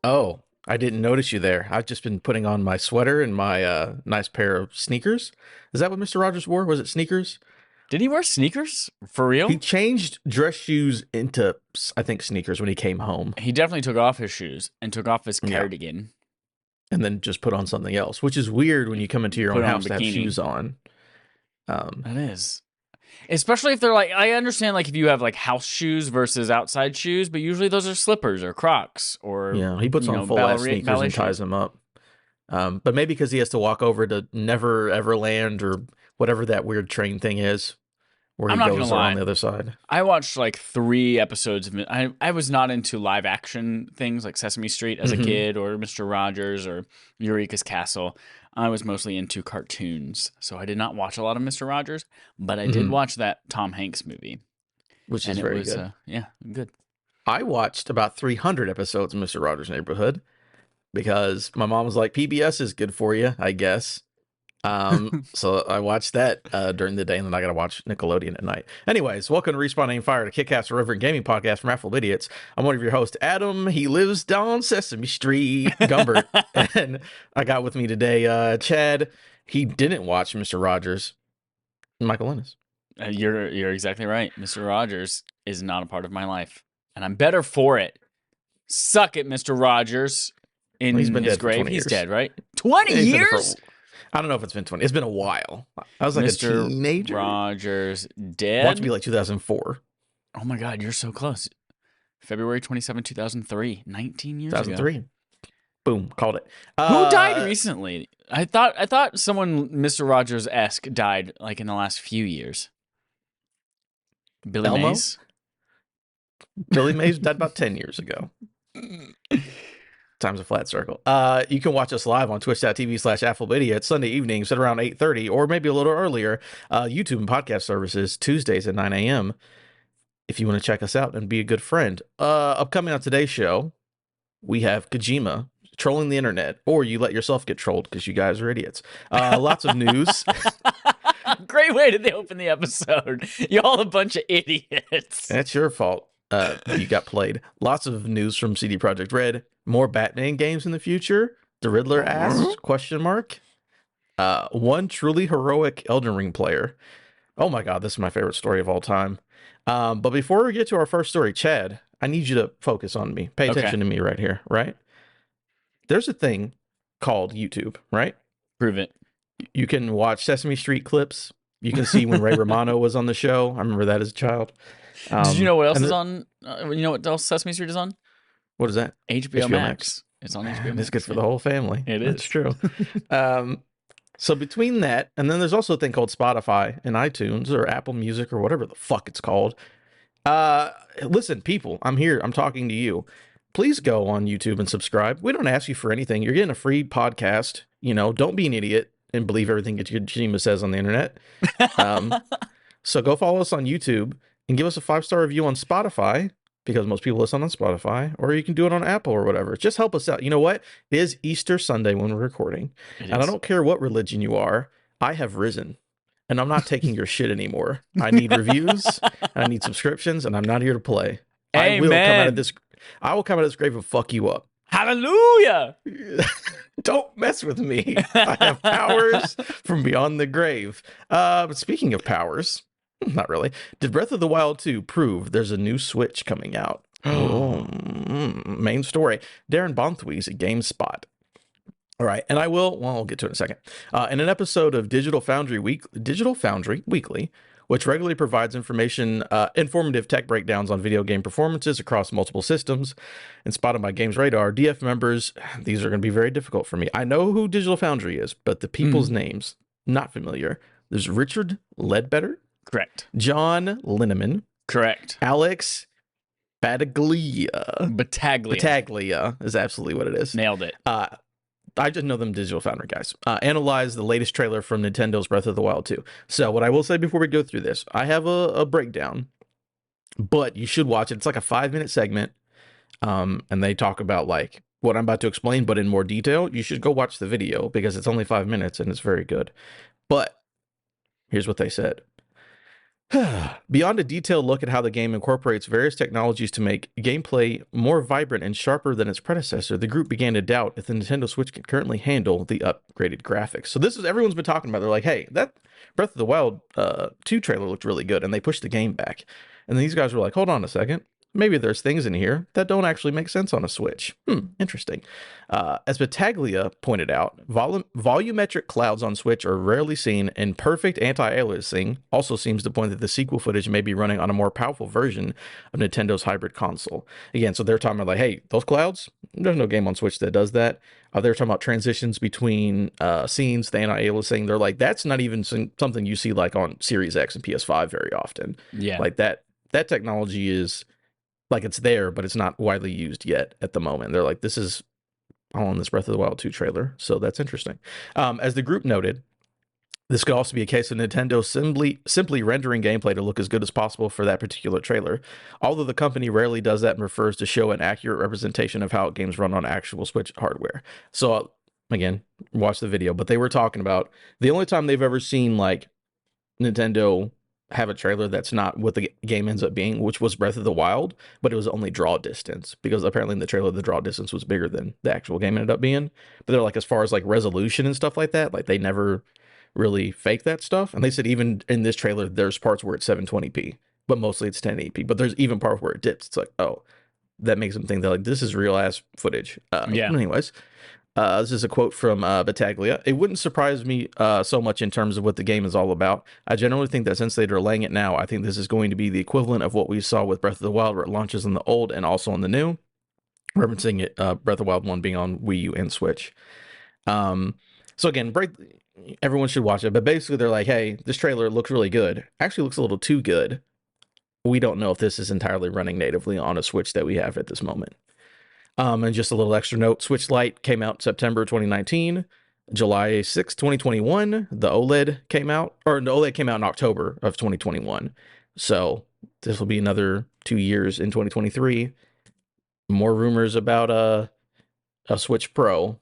Oh, I didn't notice you there. I've just been putting on my sweater and my nice pair of sneakers. Is that what Mr. Rogers wore? Was it sneakers? Did he wear sneakers? For He real? changed dress shoes into, I think, sneakers when he came home. He definitely took off his shoes and took off his Yeah. cardigan. And then just put on something else, which is weird when you come into your Put own on a house to have bikini. shoes on. That is. Especially if they're like, I understand like if you have like house shoes versus outside shoes, but usually those are slippers or Crocs or Yeah, he puts on full-ass sneakers and ties them up. But maybe because he has to walk over to Never Everland or whatever that weird train thing is, where I'm he not goes gonna lie. around the other side. I watched like 3 episodes of it. I was not into live action things like Sesame Street as a kid or Mr. Rogers or Eureka's Castle. I was mostly into cartoons. So I did not watch a lot of Mr. Rogers, but I did watch that Tom Hanks movie. Which And is it very was, good. yeah, good. I watched about 300 episodes of Mr. Rogers' Neighborhood because my mom was like, PBS is good for you, I guess. So I watched that during the day, and then I got to watch Nickelodeon at night. Anyways, welcome to Respawn Aim Fire, the Kick-Ass Irreverent Gaming Podcast from Raffle Idiots. I'm one of your hosts, Adam. He lives down Sesame Street, Gumbert. And I got with me today, Chad. He didn't watch Mr. Rogers. Michael Ennis. You're exactly right. Mr. Rogers is not a part of my life, and I'm better for it. Suck it, Mr. Rogers. In He's been his dead for grave, 20 he's years. dead, right? 20 He's been years? I don't know if it's been 20. It's been a while. I was like Mr. a teenager. Rogers dead? Want to be like 2004. Oh my God, you're so close. February 27, 2003. 19 years 2003. ago. Boom, called it. Who died recently? I thought someone Mr. Rogers-esque died like in the last few years. Billy Elmo? Mays? Billy Mays died about 10 years ago. Time's a flat circle. You can watch us live on twitch.tv/AffleBidiots Sunday evenings at around 8:30 or maybe a little earlier. YouTube and podcast services Tuesdays at 9 a.m. if you want to check us out and be a good friend. Upcoming on today's show, we have Kojima trolling the internet, or you let yourself get trolled because you guys are idiots. Lots of news. Great way to open the episode. Y'all a bunch of idiots. That's your fault. You got played. Lots of news from CD Projekt Red. More Batman games in the future. The Riddler asks, question mark. One truly heroic Elden Ring player. Oh my God, this is my favorite story of all time. But before we get to our first story, Chad, I need you to focus on me. Pay attention to me right here, right? There's a thing called YouTube, right? Prove it. You can watch Sesame Street clips. You can see when Ray Romano was on the show. I remember that as a child. Did you know what else is on? You know what else Sesame Street is on? What is that? HBO Max. It's on HBO Max. It's good for the whole family. It That's is. true. So between that, and then there's also a thing called Spotify and iTunes or Apple Music or whatever the fuck it's called. Listen, people, I'm here. I'm talking to you. Please go on YouTube and subscribe. We don't ask you for anything. You're getting a free podcast. You know, don't be an idiot and believe everything that Kojima says on the internet. So go follow us on YouTube and give us a 5-star review on Spotify, because most people listen on Spotify, or you can do it on Apple or whatever. Just help us out. You know what? It is Easter Sunday when we're recording. And I don't care what religion you are. I have risen. And I'm not taking your shit anymore. I need reviews. I need subscriptions. And I'm not here to play. Amen. I will come out of this grave and fuck you up. Hallelujah. Don't mess with me. I have powers from beyond the grave. But speaking of powers, not really. Did Breath of the Wild 2 prove there's a new Switch coming out? Main story. Darren Bonthwee's at GameSpot. All right, and I'll get to it in a second. In an episode of Digital Foundry Weekly, which regularly provides informative tech breakdowns on video game performances across multiple systems, and spotted by Games Radar, DF members, these are going to be very difficult for me. I know who Digital Foundry is, but the people's names, not familiar. There's Richard Ledbetter. Correct. John Linneman. Correct. Alex Battaglia. Battaglia is absolutely what it is. Nailed it. I just know them Digital Foundry guys. Analyze the latest trailer from Nintendo's Breath of the Wild 2. So what I will say before we go through this, I have a breakdown, but you should watch it. It's like a 5-minute segment. And they talk about like what I'm about to explain, but in more detail. You should go watch the video because it's only 5 minutes and it's very good. But Here's what they said. Beyond a detailed look at how the game incorporates various technologies to make gameplay more vibrant and sharper than its predecessor, the group began to doubt if the Nintendo Switch can currently handle the upgraded graphics. So this is everyone's been talking about. They're like, hey, that Breath of the Wild 2 trailer looked really good, and they pushed the game back. And these guys were like, hold on a second. Maybe there's things in here that don't actually make sense on a Switch. Interesting. As Battaglia pointed out, volumetric clouds on Switch are rarely seen, and perfect anti-aliasing also seems to point that the sequel footage may be running on a more powerful version of Nintendo's hybrid console. Again, so they're talking about like, hey, those clouds, there's no game on Switch that does that. They're talking about transitions between scenes, the anti-aliasing. They're like, that's not even something you see like on Series X and PS5 very often. Yeah. Like that technology is like it's there, but it's not widely used yet at the moment. They're like, this is all on this Breath of the Wild 2 trailer. So that's interesting. As the group noted, this could also be a case of Nintendo simply rendering gameplay to look as good as possible for that particular trailer. Although the company rarely does that and prefers to show an accurate representation of how games run on actual Switch hardware. So again, watch the video, but they were talking about the only time they've ever seen like Nintendo have a trailer that's not what the game ends up being, which was Breath of the Wild, but it was only draw distance because apparently in the trailer the draw distance was bigger than the actual game ended up being. But they're like, as far as like resolution and stuff like that, like they never really fake that stuff. And they said even in this trailer there's parts where it's 720p, but mostly it's 1080p. But there's even parts where it dips. It's like, oh, that makes them think that like this is real ass footage. Anyways, this is a quote from Battaglia. It wouldn't surprise me so much in terms of what the game is all about. I generally think that since they're delaying it now, I think this is going to be the equivalent of what we saw with Breath of the Wild, where it launches in the old and also on the new. Referencing it, Breath of the Wild 1 being on Wii U and Switch. So again, everyone should watch it. But basically, they're like, hey, this trailer looks really good. Actually, looks a little too good. We don't know if this is entirely running natively on a Switch that we have at this moment. And just a little extra note, Switch Lite came out September 2019. July 6, 2021, the OLED came out, or the OLED came out in October of 2021. So this will be another 2 years in 2023. More rumors about a Switch Pro,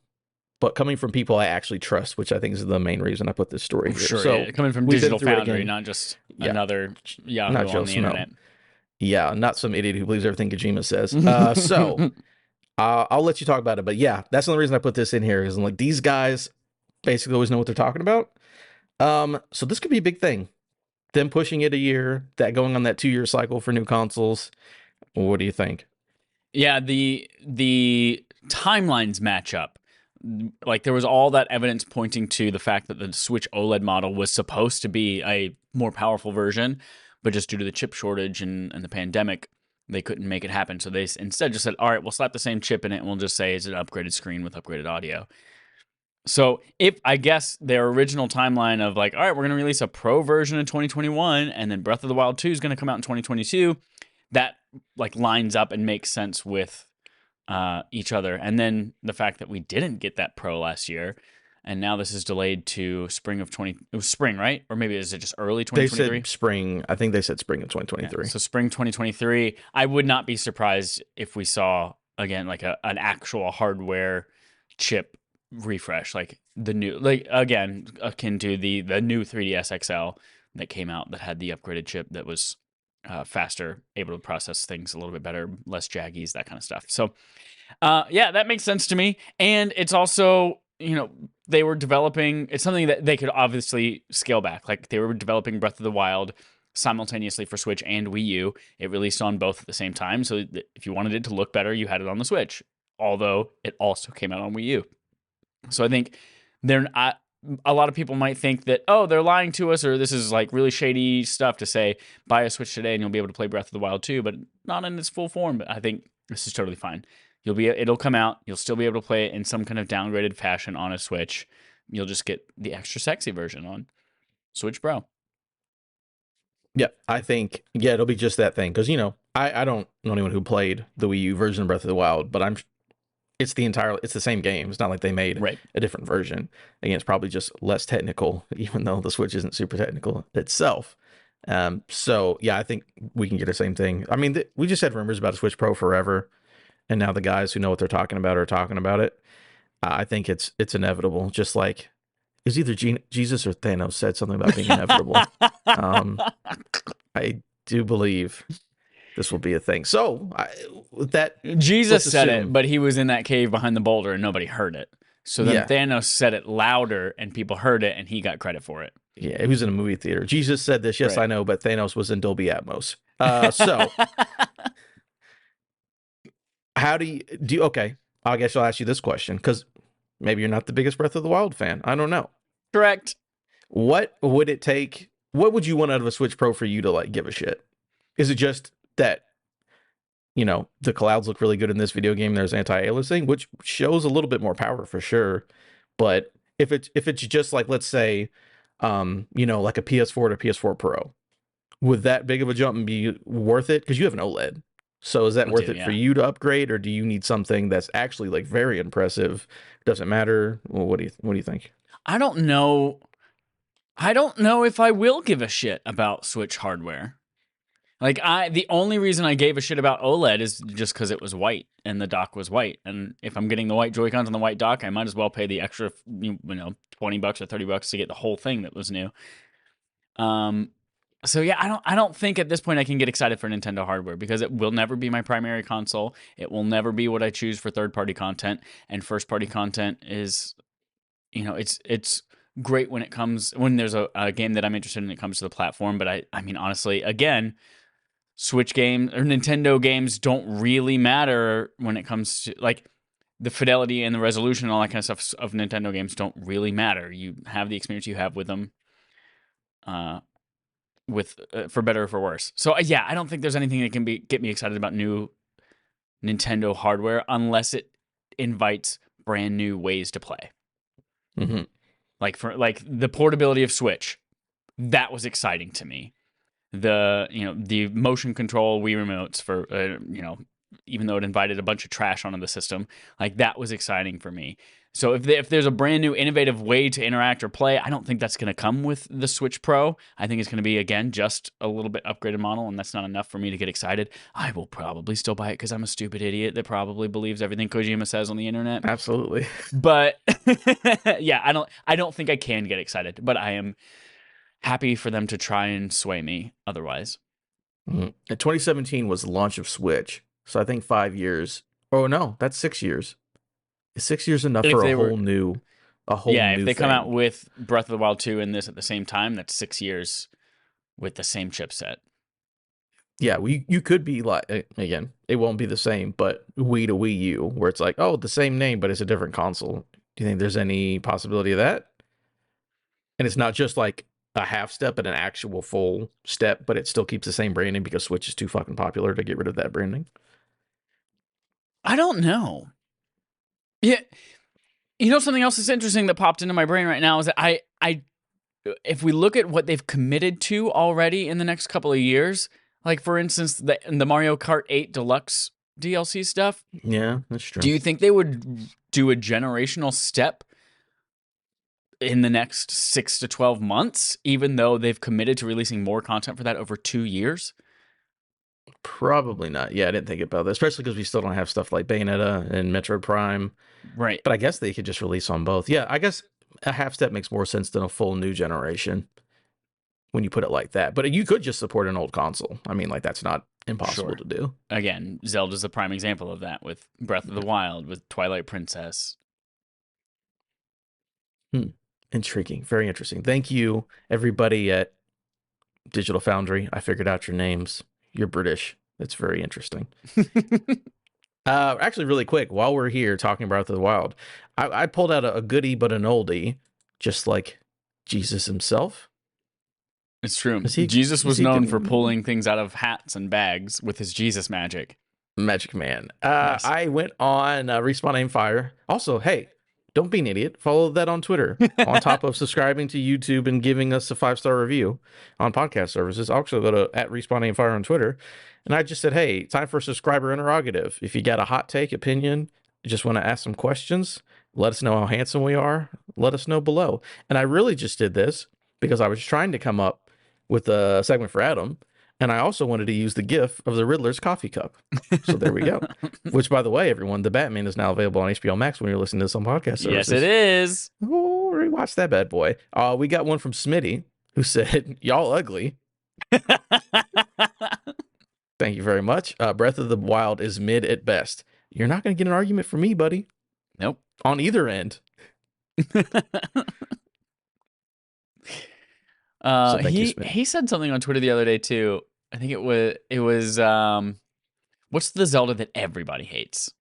but coming from people I actually trust, which I think is the main reason I put this story here. Sure, So yeah. Coming from Digital Foundry, not just another Yahoo not on the internet. Yeah, not some idiot who believes everything Kojima says. So I'll let you talk about it, but yeah, that's the only reason I put this in here is like these guys basically always know what they're talking about. So this could be a big thing. Them pushing it a year, that going on that 2-year cycle for new consoles. What do you think? Yeah, the timelines match up. Like there was all that evidence pointing to the fact that the Switch OLED model was supposed to be a more powerful version, but just due to the chip shortage and the pandemic, they couldn't make it happen. So they instead just said, all right, we'll slap the same chip in it and we'll just say it's an upgraded screen with upgraded audio. So if I guess their original timeline of like, all right, we're going to release a pro version in 2021 and then Breath of the Wild 2 is going to come out in 2022, that like lines up and makes sense with each other. And then the fact that we didn't get that pro last year and now this is delayed to spring of 20. It was spring, right? Or maybe is it just early 2023? They said spring. I think they said spring of 2023. Yeah, so spring 2023. I would not be surprised if we saw again like an actual hardware chip refresh, like the new, like again akin to the new 3DS XL that came out that had the upgraded chip that was faster, able to process things a little bit better, less jaggies, that kind of stuff. So yeah, that makes sense to me. And it's also, they were developing, it's something that they could obviously scale back. Like they were developing Breath of the Wild simultaneously for Switch and Wii U. It released on both at the same time. So if you wanted it to look better, you had it on the Switch, although it also came out on Wii U. So I think a lot of people might think that, oh, they're lying to us, or this is like really shady stuff to say, buy a Switch today and you'll be able to play Breath of the Wild 2, but not in its full form. But I think this is totally fine. It'll come out. You'll still be able to play it in some kind of downgraded fashion on a Switch. You'll just get the extra sexy version on Switch Pro. Yeah, I think, it'll be just that thing. Because, I don't know anyone who played the Wii U version of Breath of the Wild, but it's the same game. It's not like they made a different version. Again, it's probably just less technical, even though the Switch isn't super technical itself. So yeah, I think we can get the same thing. I mean, we just had rumors about a Switch Pro forever, and now the guys who know what they're talking about are talking about it. I think it's inevitable. Just like was either Jesus or Thanos said something about being inevitable. Um, I do believe this will be a thing. So with that, Jesus let's said it, assume. but he was in that cave behind the boulder and nobody heard it. So then Yeah, Thanos said it louder and people heard it and he got credit for it. yeah, he was in a movie theater. Jesus said this. Yes, Right. I know, but Thanos was in Dolby Atmos. So how do you? Okay, I guess I'll ask you this question because maybe you're not the biggest Breath of the Wild fan. I don't know. Correct. What would it take? What would you want out of a Switch Pro for you to like give a shit? Is it just that the clouds look really good in this video game? There's anti-aliasing, which shows a little bit more power for sure. But if it's just like, let's say, like a PS4 to PS4 Pro, would that big of a jump be worth it? Because you have an OLED. So is that worth it for you to upgrade, or do you need something that's actually like very impressive? Doesn't matter. Well, what do you think? I don't know. I don't know if I will give a shit about Switch hardware. Like the only reason I gave a shit about OLED is just because it was white and the dock was white. And if I'm getting the white Joy-Cons on the white dock, I might as well pay the extra, $20 or $30 to get the whole thing that was new. So yeah, I don't think at this point I can get excited for Nintendo hardware because it will never be my primary console. It will never be what I choose for third-party content, and first-party content is, it's great when there's a game that I'm interested in. It comes to the platform, but I mean honestly, again, Switch games or Nintendo games don't really matter when it comes to like the fidelity and the resolution and all that kind of stuff of Nintendo games don't really matter. You have the experience you have with them, for better or for worse. So yeah, I don't think there's anything that can get me excited about new Nintendo hardware unless it invites brand new ways to play. Mm-hmm. Like the portability of Switch, that was exciting to me. The motion control Wii remotes for even though it invited a bunch of trash onto the system, like that was exciting for me. So if there's a brand new innovative way to interact or play, I don't think that's going to come with the Switch Pro. I think it's going to be, again, just a little bit upgraded model, and that's not enough for me to get excited. I will probably still buy it because I'm a stupid idiot that probably believes everything Kojima says on the internet. Absolutely. But yeah, I don't think I can get excited, but I am happy for them to try and sway me otherwise. Mm-hmm. 2017 was the launch of Switch. So I think 5 years. Oh no, that's 6 years. Is 6 years enough for a whole new if they thing? come out with Breath of the Wild 2 and this at the same time, that's 6 years with the same chipset. Yeah, you could be like, again, it won't be the same, but Wii to Wii U, where it's like, oh, the same name, but it's a different console. Do you think there's any possibility of that? And it's not just like a half step and an actual full step, but it still keeps the same branding because Switch is too fucking popular to get rid of that branding. I don't know. Yeah. Something else that's interesting that popped into my brain right now is that I if we look at what they've committed to already in the next couple of years, like for instance, the Mario Kart 8 Deluxe DLC stuff. Yeah, that's true. Do you think they would do a generational step in the next 6 to 12 months, even though they've committed to releasing more content for that over 2 years? Probably not. Yeah, I didn't think about that, especially because we still don't have stuff like Bayonetta and Metroid Prime. Right. But I guess they could just release on both. Yeah, I guess a half step makes more sense than a full new generation when you put it like that. But you could just support an old console. I mean, like, that's not impossible to do. Again, Zelda's a prime example of that with Breath of the Wild, with Twilight Princess. Intriguing. Very interesting. Thank you, everybody at Digital Foundry. I figured out your names. You're British. That's very interesting. Actually, really quick, while we're here talking about Breath of the Wild, I pulled out a goodie but an oldie, just like Jesus himself. It's true. Jesus was known for pulling things out of hats and bags with his Jesus magic. Magic Man. Nice. I went on Respawn Aim Fire. Also, hey, don't be an idiot. Follow that on Twitter. On top of subscribing to YouTube and giving us a 5-star review on podcast services. Also go to @Respawn Aim Fire on Twitter. And I just said, hey, time for a subscriber interrogative. If you got a hot take, opinion, you just want to ask some questions, let us know how handsome we are. Let us know below. And I really just did this because I was trying to come up with a segment for Adam. And I also wanted to use the GIF of the Riddler's coffee cup. So there we go. Which, by the way, everyone, The Batman is now available on HBO Max when you're listening to this on podcast services. Yes, it is. Oh, rewatch that bad boy. We got one from Smitty who said, "Y'all ugly." Thank you very much. Breath of the Wild is mid at best. You're not going to get an argument from me, buddy. Nope. On either end. He said something on Twitter the other day too. I think it was what's the Zelda that everybody hates?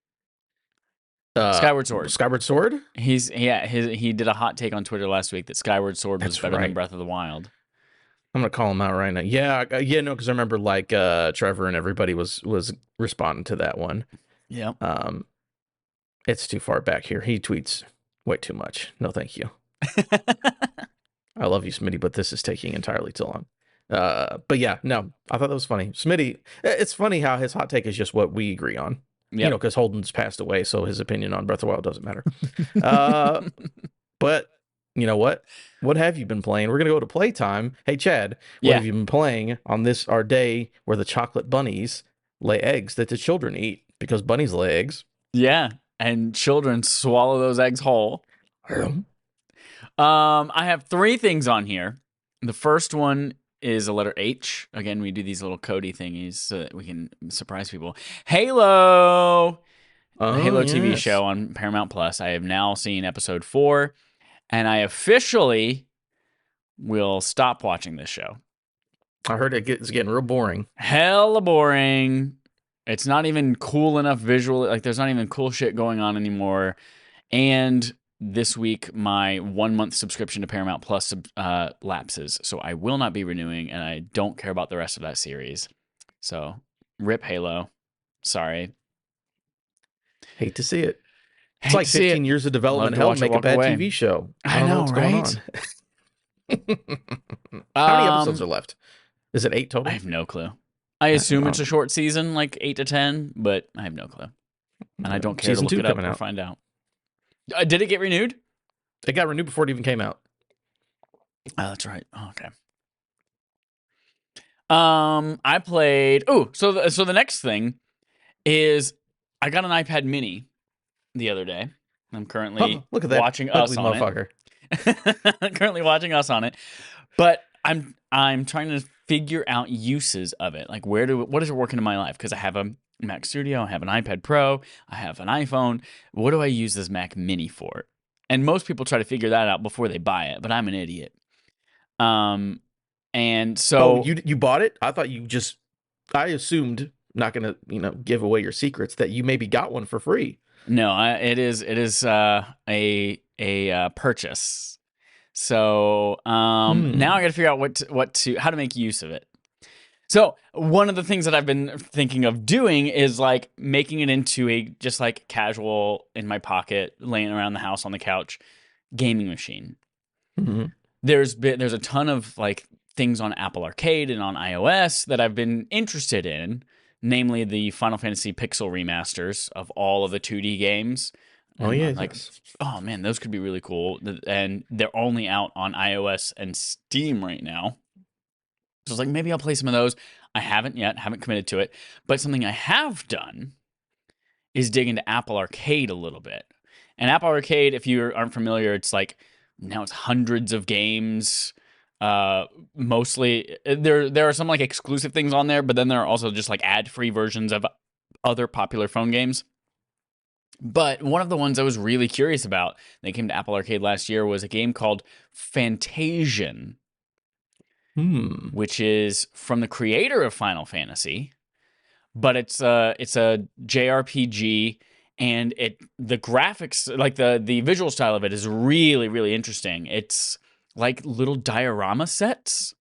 Skyward Sword. Skyward Sword? He did a hot take on Twitter last week that Skyward Sword was better than Breath of the Wild. I'm gonna call him out right now. Yeah, no, because I remember like Trevor and everybody was responding to that one. Yeah. It's too far back here. He tweets way too much. No, thank you. I love you, Smitty, but this is taking entirely too long. But yeah, no, I thought that was funny. Smitty, it's funny how his hot take is just what we agree on. Yep. You know, because Holden's passed away, so his opinion on Breath of the Wild doesn't matter. But you know what? What have you been playing? We're going to go to playtime. Hey, Chad, what have you been playing on this, our day where the chocolate bunnies lay eggs that the children eat? Because bunnies lay eggs. Yeah, and children swallow those eggs whole. I have 3 things on here. The first one is a letter H. Again, we do these little Cody thingies so that we can surprise people. Halo! Halo TV show on Paramount Plus. I have now seen episode 4. And I officially will stop watching this show. I heard it's getting real boring. Hella boring. It's not even cool enough visually. Like, there's not even cool shit going on anymore. And this week, my 1-month subscription to Paramount Plus lapses. So I will not be renewing, and I don't care about the rest of that series. So, rip Halo. Sorry. Hate to see it. It's like 15 years of development hell to make a bad TV show. I don't know what's going on. How many episodes are left? Is it 8 total? I have no clue. I assume it's a short season, like 8 to 10, but I have no clue. And I don't care to look it up or find out. Did it get renewed? It got renewed before it even came out. Oh, that's right. Oh, okay. I played... Oh, so the next thing is I got an iPad mini the other day. I'm currently look at that watching Us on it. Currently watching Us on it. But I'm trying to figure out uses of it. Like, what does it work into my life? Because I have a Mac Studio, I have an iPad Pro, I have an iPhone. What do I use this Mac Mini for? And most people try to figure that out before they buy it, but I'm an idiot. And so you bought it? I thought I assumed, not gonna give away your secrets, that you maybe got one for free. No, it is a purchase. So now I got to figure out how to make use of it. So one of the things that I've been thinking of doing is like making it into a just like casual in my pocket, laying around the house on the couch, gaming machine. Mm-hmm. There's a ton of like things on Apple Arcade and on iOS that I've been interested in, namely the Final Fantasy Pixel remasters of all of the 2D games. Oh yeah, oh man, those could be really cool. And they're only out on iOS and Steam right now. So I was like, maybe I'll play some of those. I haven't committed to it. But something I have done is dig into Apple Arcade a little bit. And Apple Arcade, if you aren't familiar, it's like now it's hundreds of games. Mostly there are some like exclusive things on there, but then there are also just like ad-free versions of other popular phone games. But one of the ones I was really curious about, that came to Apple Arcade last year, was a game called Fantasian. Which is from the creator of Final Fantasy, but it's a JRPG, and the graphics, like the visual style of it, is really, really interesting. It's like little diorama sets,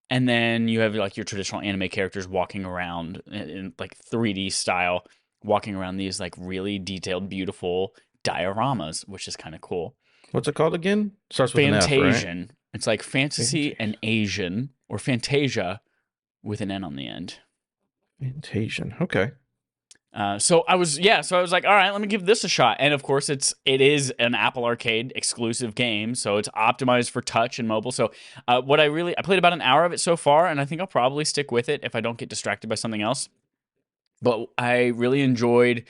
and then you have like your traditional anime characters walking around in like 3D style, walking around these like really detailed, beautiful dioramas, which is kind of cool. What's it called again? Starts with Fantasian. an F, right? It's like fantasy and Asian, or Fantasia with an N on the end. Fantasian. Okay. So I was like, all right, let me give this a shot. And of course, it is an Apple Arcade exclusive game, so it's optimized for touch and mobile. So I played about an hour of it so far, and I think I'll probably stick with it if I don't get distracted by something else. But I really enjoyed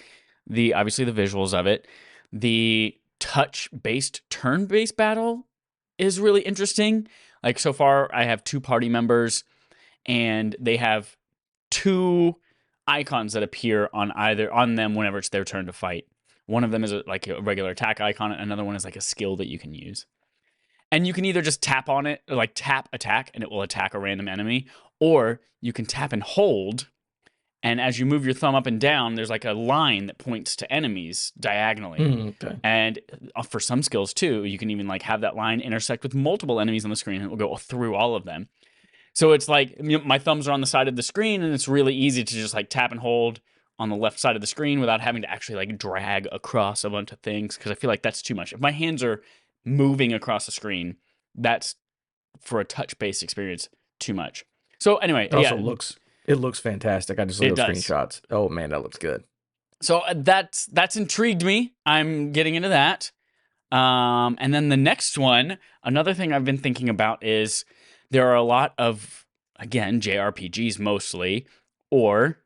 obviously the visuals of it. The touch-based turn-based battle is really interesting. Like so far, I have 2 party members, and they have 2 icons that appear on them whenever it's their turn to fight. One of them is like a regular attack icon, and another one is like a skill that you can use. And you can either just tap on it, or like tap attack, and it will attack a random enemy, or you can tap and hold, and as you move your thumb up and down, there's like a line that points to enemies diagonally. Okay. And for some skills too, you can even like have that line intersect with multiple enemies on the screen, and it will go through all of them. So it's like my thumbs are on the side of the screen, and it's really easy to just like tap and hold on the left side of the screen without having to actually like drag across a bunch of things, because I feel like that's too much. If my hands are moving across the screen, that's, for a touch-based experience, too much. So anyway, It also looks fantastic. I just looked at screenshots. Oh man, that looks good. So that's intrigued me. I'm getting into that. And then the next one, another thing I've been thinking about is there are a lot of, again, JRPGs mostly, or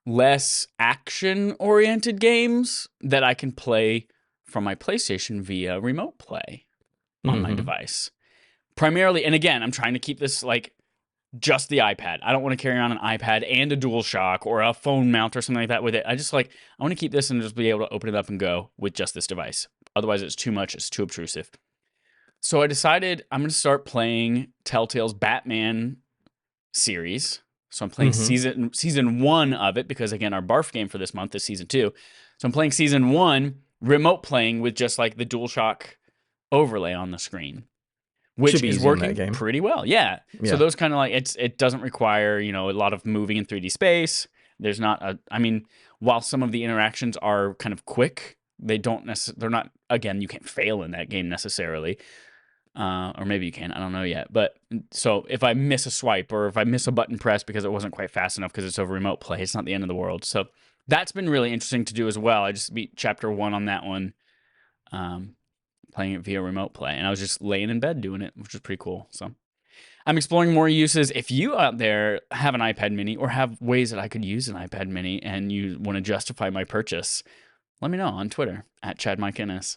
less action-oriented games that I can play from my PlayStation via remote play on my device. Primarily, and again, I'm trying to keep this like just the iPad. I don't want to carry on an iPad and a DualShock or a phone mount or something like that with it. I want to keep this and just be able to open it up and go with just this device. Otherwise, it's too much. It's too obtrusive. So I decided I'm going to start playing Telltale's Batman series. So I'm playing season 1 of it, because again, our barf game for this month is season 2. So I'm playing season 1 remote playing with just like the DualShock overlay on the screen, which is working pretty well. Yeah. So those kind of like, it doesn't require, a lot of moving in 3D space. There's not while some of the interactions are kind of quick, they're not, again, you can't fail in that game necessarily. Or maybe you can, I don't know yet. But so if I miss a swipe, or if I miss a button press because it wasn't quite fast enough because it's over remote play, it's not the end of the world. So that's been really interesting to do as well. I just beat chapter 1 on that one. Playing it via remote play, and I was just laying in bed doing it, which was pretty cool. So I'm exploring more uses. If you out there have an iPad mini, or have ways that I could use an iPad mini, and you want to justify my purchase, let me know on Twitter at @ChadMikeInnes.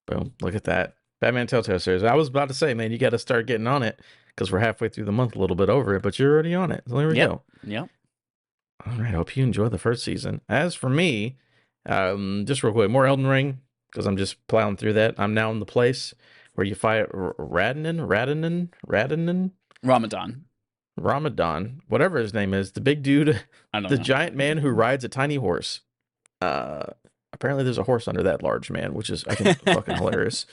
Boom, look at that. Batman Telltale series. I was about to say, man, you got to start getting on it, because we're halfway through the month, a little bit over it, but you're already on it. So there we go. Yep. All right, hope you enjoy the first season. As for me, just real quick, more Elden Ring, because I'm just plowing through that. I'm now in the place where you fight Ramadan, whatever his name is, the big dude, the giant man who rides a tiny horse. Apparently there's a horse under that large man, which is, I think, fucking hilarious.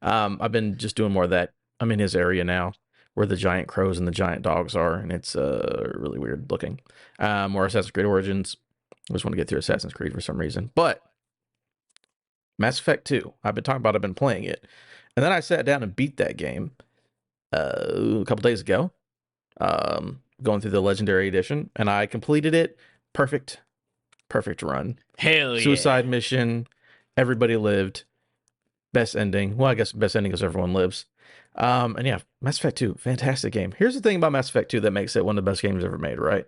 I've been just doing more of that. I'm in his area now, where the giant crows and the giant dogs are, and it's really weird looking. More Assassin's Creed Origins. I just want to get through Assassin's Creed for some reason, but Mass Effect 2, I've been playing it. And then I sat down and beat that game a couple days ago, going through the Legendary Edition, and I completed it. Perfect run. Hell yeah. Suicide mission, everybody lived. Best ending. Well, I guess best ending is everyone lives. And yeah, Mass Effect 2, fantastic game. Here's the thing about Mass Effect 2 that makes it one of the best games ever made, right?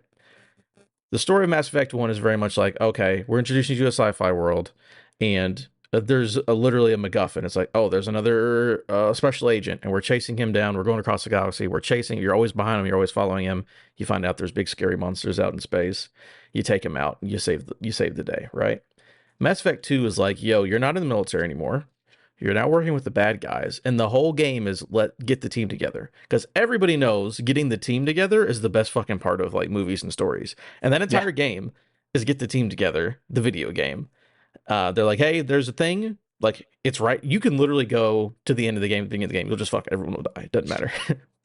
The story of Mass Effect 1 is very much like, okay, we're introducing you to a sci-fi world, and there's literally a MacGuffin. It's like, oh, there's another special agent, and we're chasing him down. We're going across the galaxy. You're always behind him. You're always following him. You find out there's big scary monsters out in space. You take him out. You save the day, right? Mass Effect 2 is like, yo, you're not in the military anymore. You're now working with the bad guys, and the whole game is get the team together, because everybody knows getting the team together is the best fucking part of like movies and stories. And that entire game is get the team together. The video game. They're like, hey, there's a thing, like, it's right. You can literally go to the end of the game, you'll just fuck, everyone will die. It doesn't matter.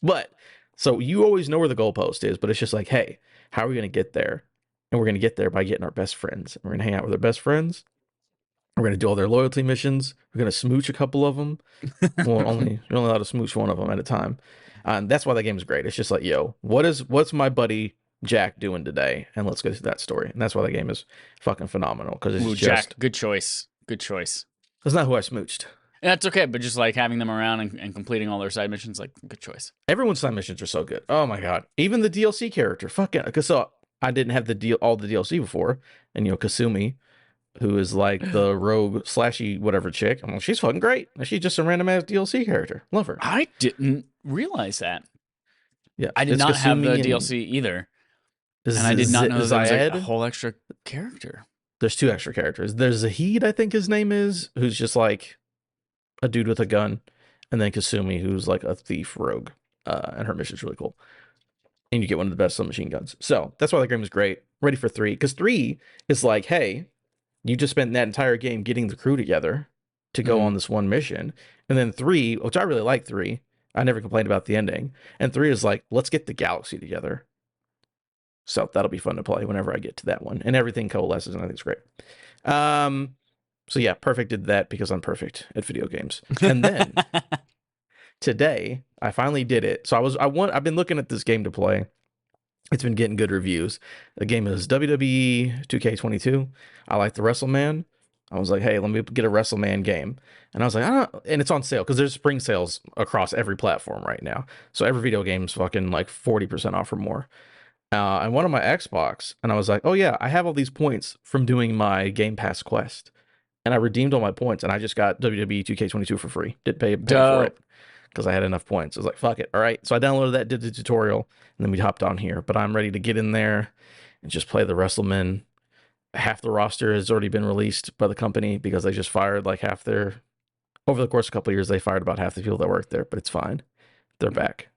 But so you always know where the goalpost is, but it's just like, hey, how are we going to get there? And we're going to get there by getting our best friends. We're going to hang out with our best friends. We're going to do all their loyalty missions. We're going to smooch a couple of them. Well, you're only allowed to smooch one of them at a time. And that's why that game is great. It's just like, yo, what's my buddy Jack doing today, and let's go through that story. And that's why the game is fucking phenomenal, because it's Ooh, just Jack, good choice. Good choice. that's not who I smooched. And that's okay, but just like having them around and completing all their side missions, like good choice. Everyone's side missions are so good. Oh my god, even the DLC character, fucking. Because so I didn't have all the DLC before, and Kasumi, who is like the rogue slashy whatever chick. I'm like, she's fucking great. And she's just a random ass DLC character. Love her. I didn't realize that. Yeah, I did it's not have the Kasumi DLC either. And I did not know there was like a whole extra character. There's 2 extra characters. There's Zahid, I think his name is, who's just like a dude with a gun. And then Kasumi, who's like a thief rogue. And her mission's really cool. And you get one of the best submachine guns. So that's why the game is great. Ready for 3. Because 3 is like, hey, you just spent that entire game getting the crew together to go on this one mission. And then 3, which I really like 3. I never complained about the ending. And 3 is like, let's get the galaxy together. So that'll be fun to play whenever I get to that one. And everything coalesces, and I think it's great. So yeah, Perfect did that because I'm perfect at video games. And then today, I finally did it. So I've been looking at this game to play. It's been getting good reviews. The game is WWE 2K22. I like the WrestleMan. I was like, hey, let me get a WrestleMan game. And I was like, and it's on sale because there's spring sales across every platform right now. So every video game's fucking like 40% off or more. And one on my Xbox, and I was like, oh yeah, I have all these points from doing my Game Pass quest. And I redeemed all my points, and I just got WWE 2K22 for free. Didn't pay for it because I had enough points. I was like, fuck it. All right. So I downloaded that, did the tutorial, and then we hopped on here. But I'm ready to get in there and just play the WrestleMan. Half the roster has already been released by the company because they just fired like half their, over the course of a couple of years, they fired about half the people that worked there, but it's fine. They're back.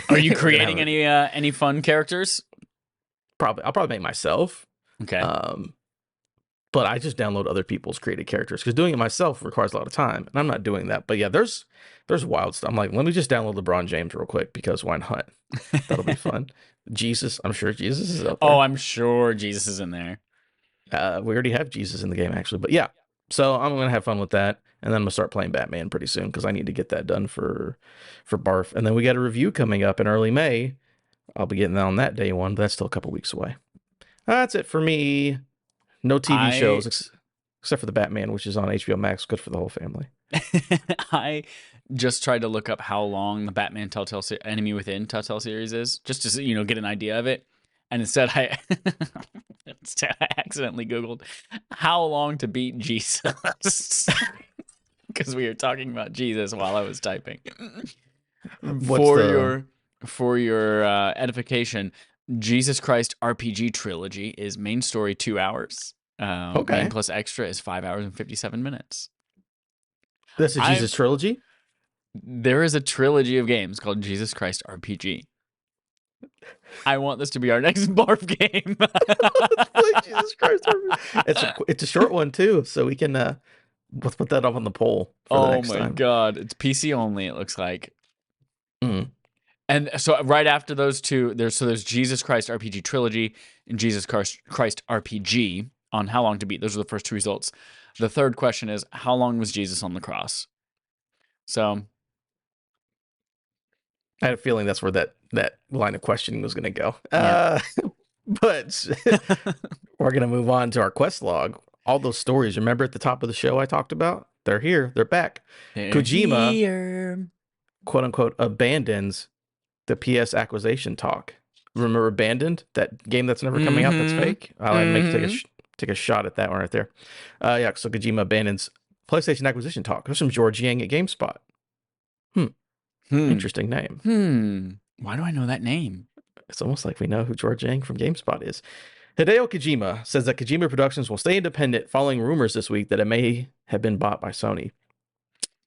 Are you creating any fun characters? I'll probably make myself. Okay. But I just download other people's created characters because doing it myself requires a lot of time, and I'm not doing that. But yeah, there's wild stuff. I'm like, let me just download LeBron James real quick because why not? That'll be fun. Jesus, I'm sure Jesus is up there. Oh, I'm sure Jesus is in there. We already have Jesus in the game actually, but yeah. So I'm gonna have fun with that, and then I'm gonna start playing Batman pretty soon because I need to get that done for Barf. And then we got a review coming up in early May. I'll be getting that on that day one, but that's still a couple weeks away. That's it for me. No TV shows except for the Batman, which is on HBO Max. Good for the whole family. I just tried to look up how long the Batman Enemy Within Telltale series is, just to get an idea of it. And instead, I accidentally Googled how long to beat Jesus because we were talking about Jesus while I was typing. For your edification, Jesus Christ RPG trilogy is main story 2 hours. Okay. Main plus extra is 5 hours and 57 minutes. That's a Jesus trilogy? There is a trilogy of games called Jesus Christ RPG. I want this to be our next barf game. Let's play Jesus Christ RPG. It's a short one too, so we can let's put that up on the poll for the next time. Oh my god, it's PC only, it looks like. And so right after those two, there's Jesus Christ RPG trilogy and Jesus Christ RPG on how long to beat. Those are the first 2 results. The third question is, how long was Jesus on the cross? So I had a feeling that's where that line of questioning was going to go. Yeah. But we're going to move on to our quest log. All those stories, remember at the top of the show I talked about? They're here. They're back. Kojima, here. quote unquote, abandons the PS acquisition talk. Remember Abandoned? That game that's never coming out that's fake? I'll take a shot at that one right there. Yeah, so Kojima abandons PlayStation acquisition talk. There's some George Yang at GameSpot. Interesting name. Why do I know that name? It's almost like we know who George Yang from GameSpot is. Hideo Kojima says that Kojima Productions will stay independent following rumors this week that it may have been bought by Sony.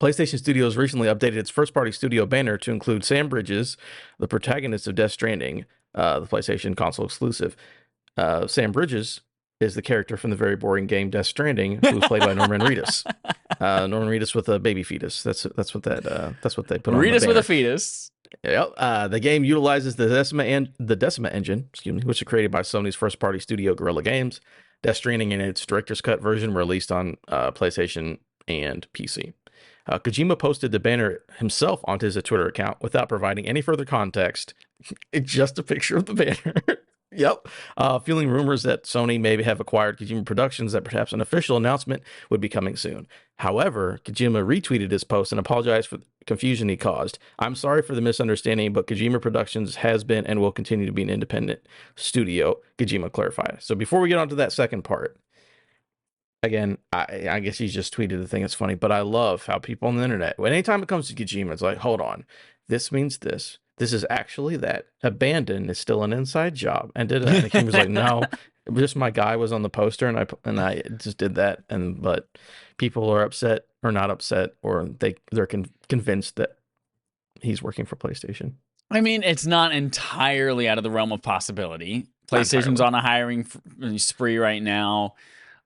PlayStation Studios recently updated its first-party studio banner to include Sam Bridges, the protagonist of Death Stranding, the PlayStation console exclusive. Sam Bridges is the character from the very boring game Death Stranding, who was played by Norman Reedus. Norman Reedus with a baby fetus. That's what they put on the Reedus banner. with a fetus. Yep. The game utilizes the Decima engine, which is created by Sony's first-party studio Guerrilla Games. Death Stranding and its director's cut version were released on PlayStation and PC. Kojima posted the banner himself onto his Twitter account without providing any further context. It's just a picture of the banner. Yep. Fueling rumors that Sony may have acquired Kojima Productions, that perhaps an official announcement would be coming soon. However, Kojima retweeted his post and apologized for the confusion he caused. I'm sorry for the misunderstanding, but Kojima Productions has been and will continue to be an independent studio, Kojima clarified. So before we get on to that second part, again, I guess he just tweeted the thing that's funny, but I love how people on the internet, anytime it comes to Kojima, it's like, hold on, this means this. This is actually that. Abandon is still an inside job. And did it. And Kojima's like, no, just my guy was on the poster and I just did that. And but people are upset or not upset, or they're convinced that he's working for PlayStation. I mean, it's not entirely out of the realm of possibility. Not PlayStation's entirely. on a hiring spree right now.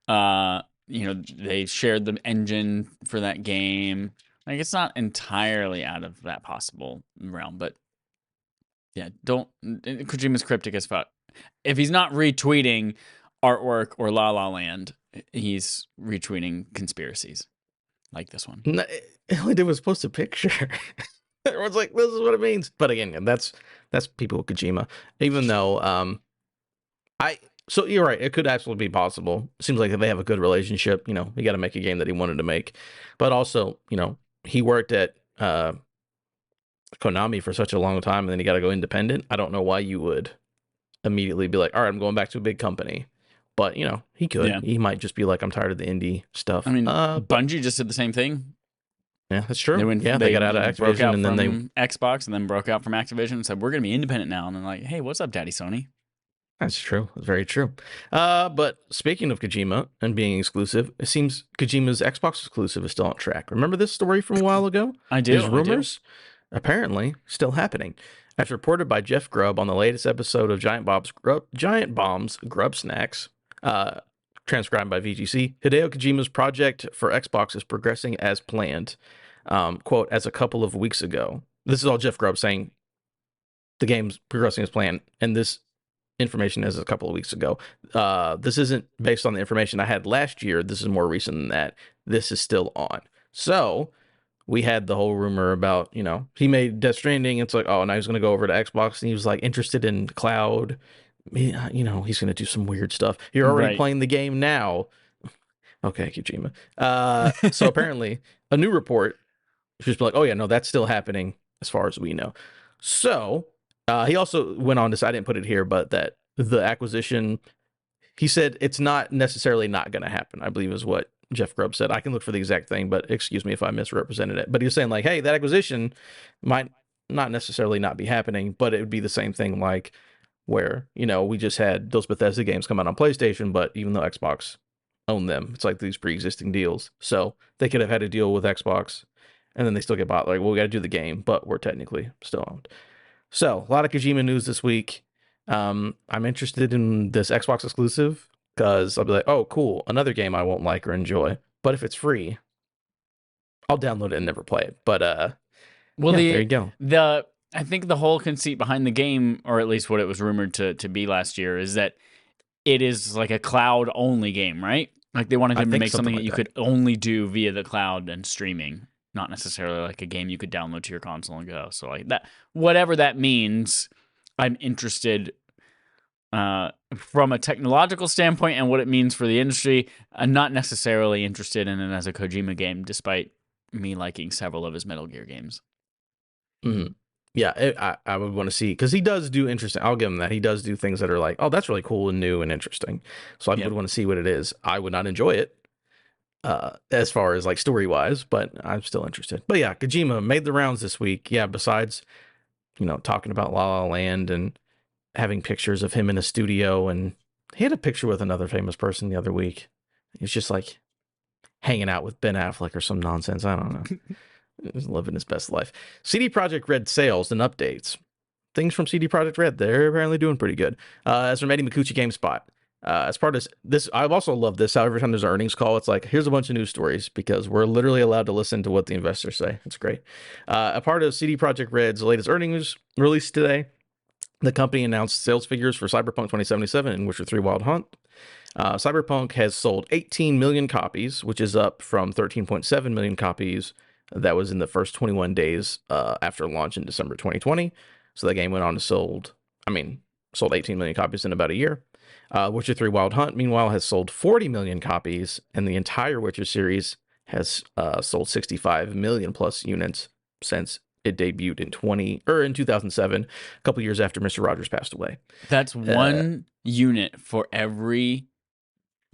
They shared the engine for that game. Like, it's not entirely out of that possible realm, but yeah, don't. Kojima's cryptic as fuck. If he's not retweeting artwork or La La Land, he's retweeting conspiracies like this one. No, all he did was post a picture. Everyone's like, this is what it means. But again, that's people with Kojima. Even though so you're right, it could absolutely be possible. Seems like they have a good relationship. He got to make a game that he wanted to make. But also, he worked at Konami for such a long time, and then he got to go independent. I don't know why you would immediately be like, all right, I'm going back to a big company. But, he could. Yeah. He might just be like, I'm tired of the indie stuff. I mean, Bungie just did the same thing. Yeah, that's true. They they got out of Activision, and then they Xbox, and then broke out from Activision and said, we're going to be independent now. And then like, hey, what's up, Daddy Sony? That's true. That's very true. But speaking of Kojima and being exclusive, it seems Kojima's Xbox exclusive is still on track. Remember this story from a while ago? I do. There's rumors, apparently, still happening. As reported by Jeff Grubb on the latest episode of Giant Bomb's Grub Snacks, transcribed by VGC, Hideo Kojima's project for Xbox is progressing as planned. Quote, as a couple of weeks ago. This is all Jeff Grubb saying the game's progressing as planned, and this information is a couple of weeks ago. This isn't based on the information I had last year. This is more recent than that. This is still on. So we had the whole rumor about, he made Death Stranding. It's like, oh, now he's going to go over to Xbox, and he was like interested in cloud. He's going to do some weird stuff. You're already playing the game now. Okay, Kojima. So apparently a new report just like, oh yeah, no, that's still happening as far as we know. So he also went on to say, I didn't put it here, but that the acquisition, he said it's not necessarily not going to happen, I believe is what Jeff Grubb said. I can look for the exact thing, but excuse me if I misrepresented it. But he was saying like, hey, that acquisition might not necessarily not be happening, but it would be the same thing like where, we just had those Bethesda games come out on PlayStation, but even though Xbox owned them, it's like these pre-existing deals. So they could have had a deal with Xbox, and then they still get bought. Like, well, we got to do the game, but we're technically still owned. So a lot of Kojima news this week. I'm interested in this Xbox exclusive because I'll be like, oh, cool, another game I won't like or enjoy. But if it's free, I'll download it and never play it. But there you go. I think the whole conceit behind the game, or at least what it was rumored to be last year, is that it is like a cloud only game, right? Like they wanted him to make something that you could only do via the cloud and streaming, not necessarily like a game you could download to your console and go. So like that, whatever that means, I'm interested from a technological standpoint and what it means for the industry. I'm not necessarily interested in it as a Kojima game, despite me liking several of his Metal Gear games. Mm-hmm. Yeah, I would want to see, because he does do interesting. I'll give him that. He does do things that are like, oh, that's really cool and new and interesting. So I would want to see what it is. I would not enjoy it as far as like story wise, but I'm still interested. But yeah, Kojima made the rounds this week. Yeah, besides, talking about La La Land and having pictures of him in a studio, and he had a picture with another famous person the other week. He's just like hanging out with Ben Affleck or some nonsense. I don't know. He's living his best life. CD Projekt Red sales and updates. Things from CD Projekt Red, they're apparently doing pretty good. As from Eddie Micucci GameSpot. As part of this, I've also loved this. How every time there's an earnings call, it's like, here's a bunch of news stories because we're literally allowed to listen to what the investors say. It's great. A part of CD Projekt Red's latest earnings released today, the company announced sales figures for Cyberpunk 2077 and Witcher 3 Wild Hunt. Cyberpunk has sold 18 million copies, which is up from 13.7 million copies that was in the first 21 days after launch in December 2020. So the game went on to sold, sold 18 million copies in about a year. Witcher 3 Wild Hunt, meanwhile, has sold 40 million copies, and the entire Witcher series has sold 65 million plus units since it debuted in 2007, a couple years after Mr. Rogers passed away. That's one unit for every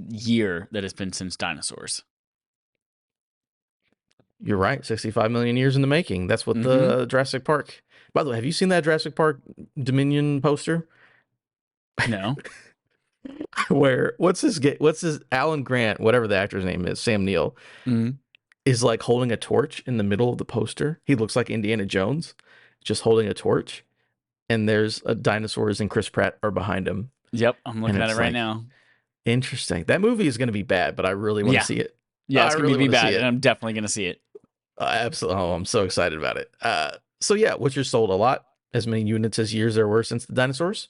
year that has been since dinosaurs. You're right, 65 million years in the making. That's what the Jurassic Park. By the way, have you seen that Jurassic Park Dominion poster? No. Where what's his Alan Grant, whatever the actor's name is, Sam Neill, is like holding a torch in the middle of the poster. He looks like Indiana Jones, just holding a torch, and there's dinosaurs and Chris Pratt are behind him. Yep, I'm looking at it right now. Interesting. That movie is going to be bad, but I really want to see it. Yeah, it's going to be bad, and I'm definitely going to see it. Absolutely. Oh, I'm so excited about it. So yeah, Witcher sold a lot, as many units as years there were since the dinosaurs.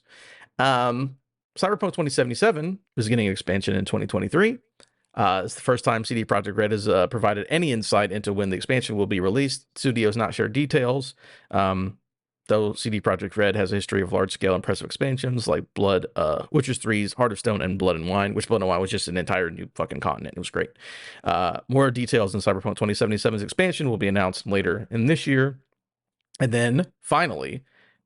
Cyberpunk 2077 is getting an expansion in 2023. It's the first time CD Projekt Red has provided any insight into when the expansion will be released. Studio's not shared details, though CD Projekt Red has a history of large-scale impressive expansions like Witcher 3's Heart of Stone and Blood and Wine, which Blood and Wine was just an entire new fucking continent. It was great. More details in Cyberpunk 2077's expansion will be announced later in this year. And then, finally,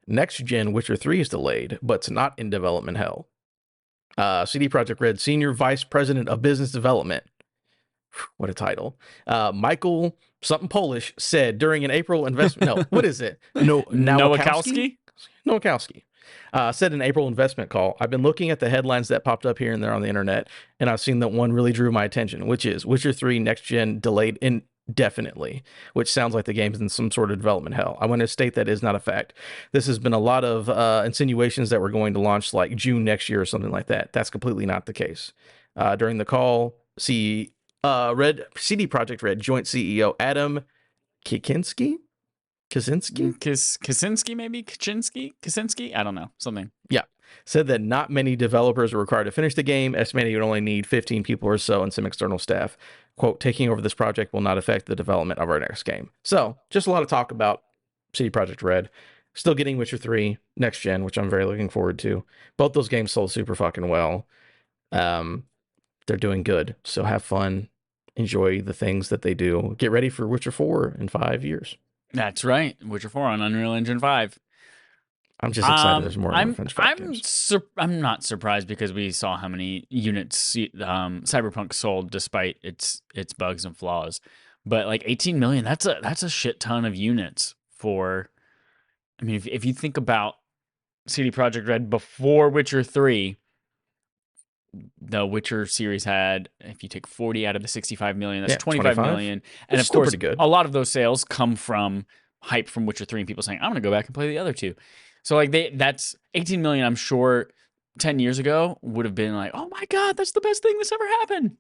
next-gen Witcher 3 is delayed, but it's not in development hell. CD Projekt Red Senior Vice President of Business Development, what a title, Michael something Polish, said during an April investment. No, what is it? Nowakowski? Said in an April investment call, I've been looking at the headlines that popped up here and there on the internet, and I've seen that one really drew my attention, which is Witcher 3 Next Gen delayed indefinitely, which sounds like the game's in some sort of development hell. I want to state that is not a fact. This has been a lot of insinuations that we're going to launch like June next year or something like that. That's completely not the case. During the call, CD Projekt Red joint CEO Adam Kaczynski, maybe Kaczynski, I don't know, something. Yeah, said that not many developers are required to finish the game, estimating you would only need 15 people or so and some external staff. Quote, taking over this project will not affect the development of our next game. So just a lot of talk about CD Projekt Red. Still getting Witcher 3 next gen, which I'm very looking forward to. Both those games sold super fucking well. They're doing good. So have fun. Enjoy the things that they do. Get ready for Witcher 4 in 5 years. That's right. Witcher 4 on Unreal Engine 5. I'm just excited there's more games. I'm not surprised because we saw how many units Cyberpunk sold despite its bugs and flaws. But like 18 million, that's a shit ton of units for. I mean, if you think about CD Projekt Red before Witcher 3, the Witcher series had, if you take 40 out of the 65 million, that's 25 million. And of course, a lot of those sales come from hype from Witcher 3 and people saying, I'm going to go back and play the other two. So like that's 18 million, I'm sure 10 years ago would have been like, oh my God, that's the best thing that's ever happened.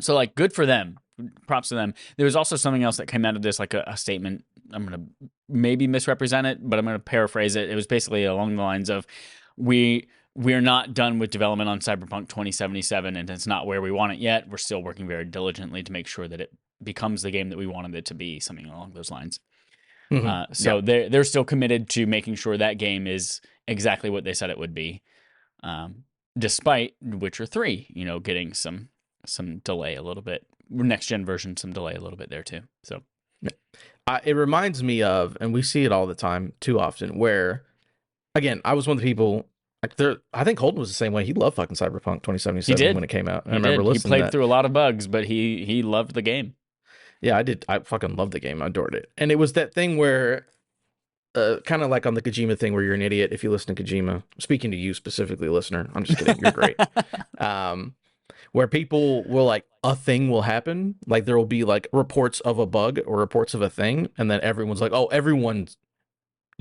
So like good for them. Props to them. There was also something else that came out of this, like a statement. I'm going to maybe misrepresent it, but I'm going to paraphrase it. It was basically along the lines of we're not done with development on Cyberpunk 2077 and it's not where we want it yet. We're still working very diligently to make sure that it becomes the game that we wanted it to be, something along those lines. So they're still committed to making sure that game is exactly what they said it would be, despite Witcher 3, getting some delay a little bit. Next gen version, some delay a little bit there too. So it reminds me of, and we see it all the time too often, where again, I was one of the people. I think Holden was the same way. He loved fucking Cyberpunk 2077 when it came out. I remember listening. He played through a lot of bugs, but he loved the game. Yeah, I did. I fucking loved the game. I adored it. And it was that thing where, kind of like on the Kojima thing where you're an idiot if you listen to Kojima. Speaking to you specifically, listener. I'm just kidding. You're great. Where people will like, a thing will happen. Like there will be like reports of a bug or reports of a thing. And then everyone's like, oh, everyone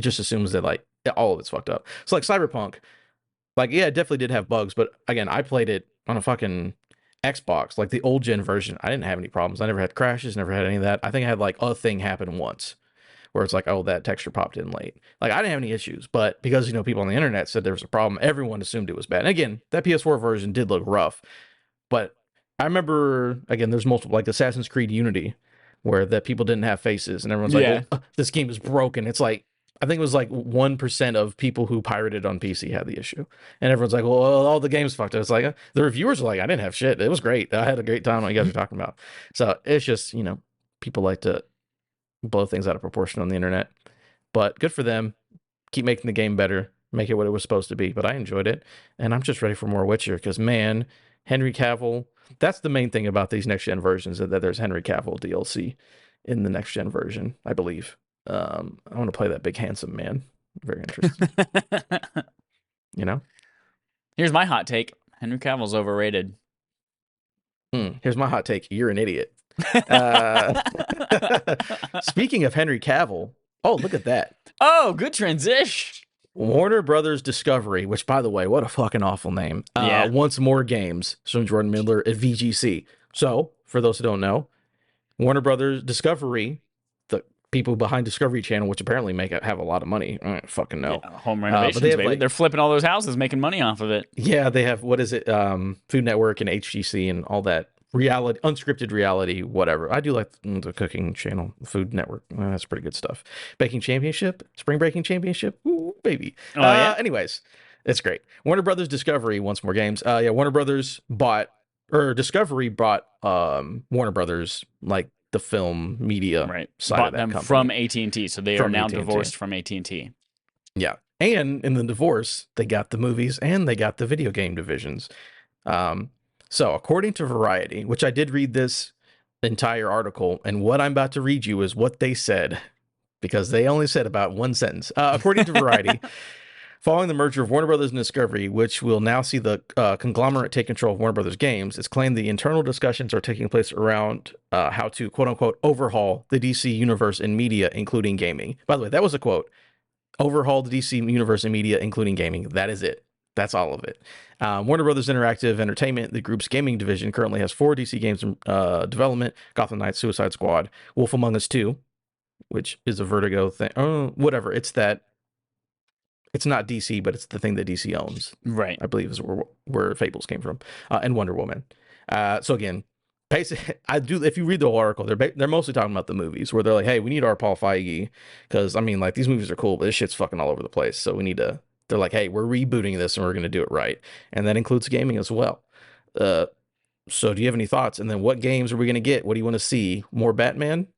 just assumes that like all of it's fucked up. So like Cyberpunk, like, yeah, it definitely did have bugs. But again, I played it on a fucking Xbox, like the old gen version. I didn't have any problems. I never had crashes, never had any of that. I think I had like a thing happen once where it's like, oh, that texture popped in late. Like I didn't have any issues, but because, people on the internet said there was a problem, everyone assumed it was bad. And again, that PS4 version did look rough, but I remember, again, there's multiple, like Assassin's Creed Unity, where that people didn't have faces and everyone's like, oh, this game is broken. It's like, I think it was like 1% of people who pirated on PC had the issue. And everyone's like, well, all the games fucked up. It's like, the reviewers are like, I didn't have shit. It was great. I had a great time. What you guys are talking about. So it's just, people like to blow things out of proportion on the internet. But good for them. Keep making the game better. Make it what it was supposed to be. But I enjoyed it. And I'm just ready for more Witcher because, man, Henry Cavill. That's the main thing about these next gen versions, that there's Henry Cavill DLC in the next gen version, I believe. I want to play that big handsome man. Very interested. You know? Here's my hot take. Henry Cavill's overrated. Here's my hot take. You're an idiot. Uh, Speaking of Henry Cavill, oh, look at that. Oh, good transition. Warner Brothers Discovery, which, by the way, what a fucking awful name. Yeah. Wants more games from Jordan Miller at VGC. So, for those who don't know, Warner Brothers Discovery, the people behind Discovery Channel, which apparently have a lot of money. I don't fucking know. Yeah, home renovations, they have, baby. like, They're flipping all those houses, making money off of it. Yeah, they have, what is it? Food Network and HGC and all that reality, unscripted reality, whatever. I do like the cooking channel, Food Network. That's pretty good stuff. Baking Championship, Spring Breaking Championship. Ooh, baby. Oh, yeah? Anyways, it's great. Warner Brothers Discovery wants more games. Warner Brothers Discovery bought Warner Brothers, like the film media side Bought of that them company. from AT&T, so they are now AT&T. divorced from AT&T. Yeah. And in the divorce, they got the movies and they got the video game divisions. So according to Variety, which I did read this entire article, and what I'm about to read you is what they said, because they only said about one sentence. According to Variety, following the merger of Warner Brothers and Discovery, which will now see the conglomerate take control of Warner Brothers games, it's claimed the internal discussions are taking place around how to, quote unquote, overhaul the DC universe in media, including gaming. By the way, that was a quote. Overhaul the DC universe in media, including gaming. That is it. That's all of it. Warner Brothers Interactive Entertainment, the group's gaming division, currently has 4 DC games in development: Gotham Knights, Suicide Squad, Wolf Among Us 2, which is a Vertigo thing. Whatever. It's that. It's not DC, but it's the thing that DC owns. Right. I believe is where Fables came from, and Wonder Woman. So again, basically, if you read the whole article, they're mostly talking about the movies, where they're like, hey, we need our Paul Feige, because I mean, like, these movies are cool, but this shit's fucking all over the place, so we need to. They're like, hey, we're rebooting this and we're going to do it right, and that includes gaming as well. So do you have any thoughts? And then what games are we going to get? What do you want to see? More Batman?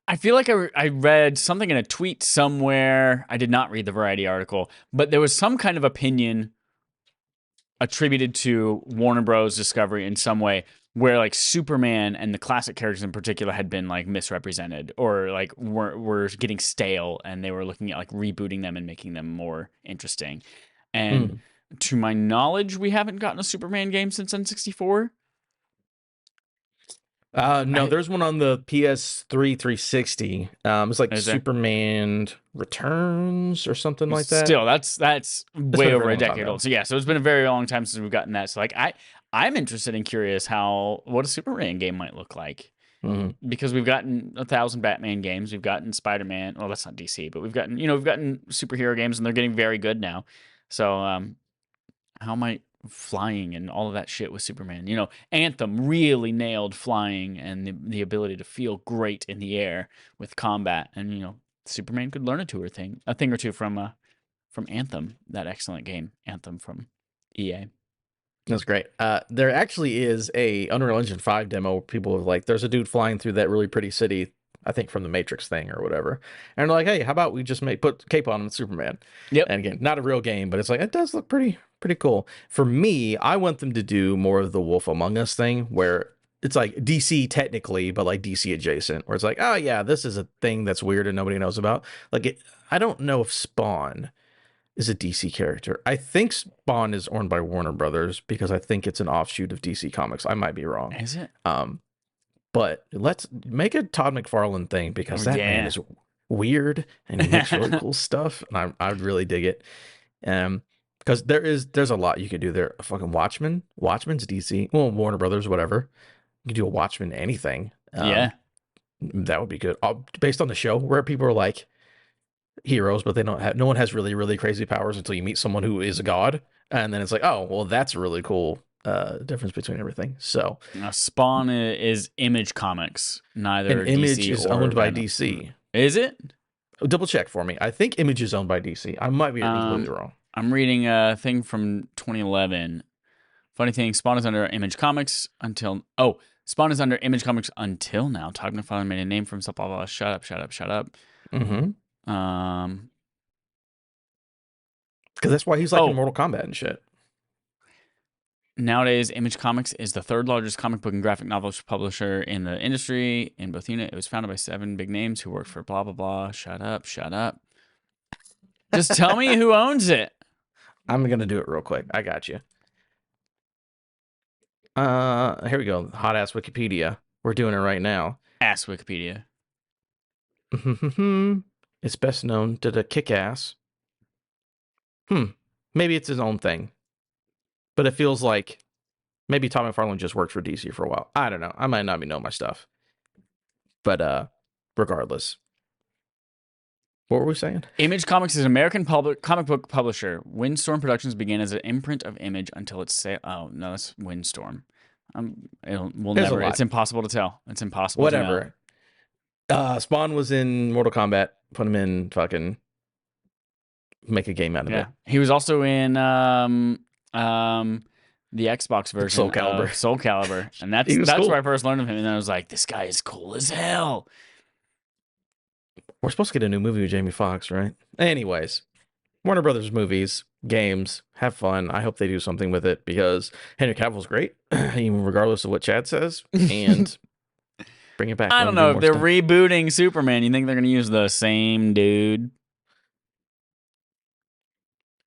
I feel like I read something in a tweet somewhere. I did not read the Variety article, but there was some kind of opinion attributed to Warner Bros. Discovery in some way, where like Superman and the classic characters in particular had been like misrepresented, or like were getting stale, and they were looking at like rebooting them and making them more interesting. And to my knowledge, we haven't gotten a Superman game since N64. No, there's one on the PS3 360. It's like Superman Returns or something like that. Still, that's way over a decade old. So yeah, so it's been a very long time since we've gotten that. So like I'm interested and curious what a Superman game might look like. Because we've gotten 1,000 Batman games, we've gotten Spider-Man. Well, that's not DC, but we've gotten superhero games, and they're getting very good now. So how might flying and all of that shit with Superman? Anthem really nailed flying and the ability to feel great in the air with combat, and Superman could learn a thing or two from Anthem, that excellent game, Anthem from EA. That's great. There actually is a Unreal Engine 5 demo where people have like, there's a dude flying through that really pretty city, I think from the Matrix thing or whatever. And they're like, hey, how about we just put cape on him with Superman? Yep. And again, not a real game, but it's like, it does look pretty cool. For me, I want them to do more of the Wolf Among Us thing, where it's like DC technically, but like DC adjacent, where it's like, oh yeah, this is a thing that's weird and nobody knows about. Like, I don't know if Spawn is a DC character. I think Spawn is owned by Warner Brothers, because I think it's an offshoot of DC Comics. I might be wrong. Is it? But let's make a Todd McFarlane thing, because that man is weird and he makes really cool stuff, and I really dig it. Because there's a lot you can do there. A fucking Watchmen. Watchmen's DC. Well, Warner Brothers, whatever. You can do a Watchmen anything. That would be good. Based on the show, where people are like heroes, but they don't have. No one has really, really crazy powers until you meet someone who is a god, and then it's like, oh, well, that's a really cool difference between everything. So now, Spawn is Image Comics, neither and Image DC is or owned by Venom. DC. Is it? Double check for me. I think Image is owned by DC. I might be completely wrong. I'm reading a thing from 2011. Funny thing, Spawn is under Image Comics until Spawn is under Image Comics until now. Todd McFarlane made a name for himself. Blah, blah, blah. Shut up, shut up, shut up. Because that's why he's like in Mortal Kombat and shit. Nowadays, Image Comics is the third largest comic book and graphic novel publisher in the industry. In both units, it was founded by 7 big names who worked for blah, blah, blah. Shut up, shut up. Just tell me who owns it. I'm going to do it real quick. I got you. Here we go. Hot ass Wikipedia. We're doing it right now. Ask Wikipedia. It's best known to the kick-ass. Maybe it's his own thing. But it feels like maybe Todd McFarlane just worked for DC for a while. I don't know. I might not be knowing my stuff. But regardless. What were we saying? Image Comics is an American comic book publisher. Windstorm Productions began as an imprint of Image until its sale. Oh, no, that's Windstorm. It's impossible to tell. It's impossible to know. Spawn was in Mortal Kombat. Put him in fucking make a game out of it. He was also in the Xbox version Soul Calibur. of Soul Calibur. And that's cool. Where I first learned of him. And I was like, this guy is cool as hell. We're supposed to get a new movie with Jamie Foxx, right? Anyways, Warner Brothers movies, games, have fun. I hope they do something with it because Henry Cavill's great, even regardless of what Chad says. And bring it back. I don't know if they're rebooting Superman. You think they're going to use the same dude?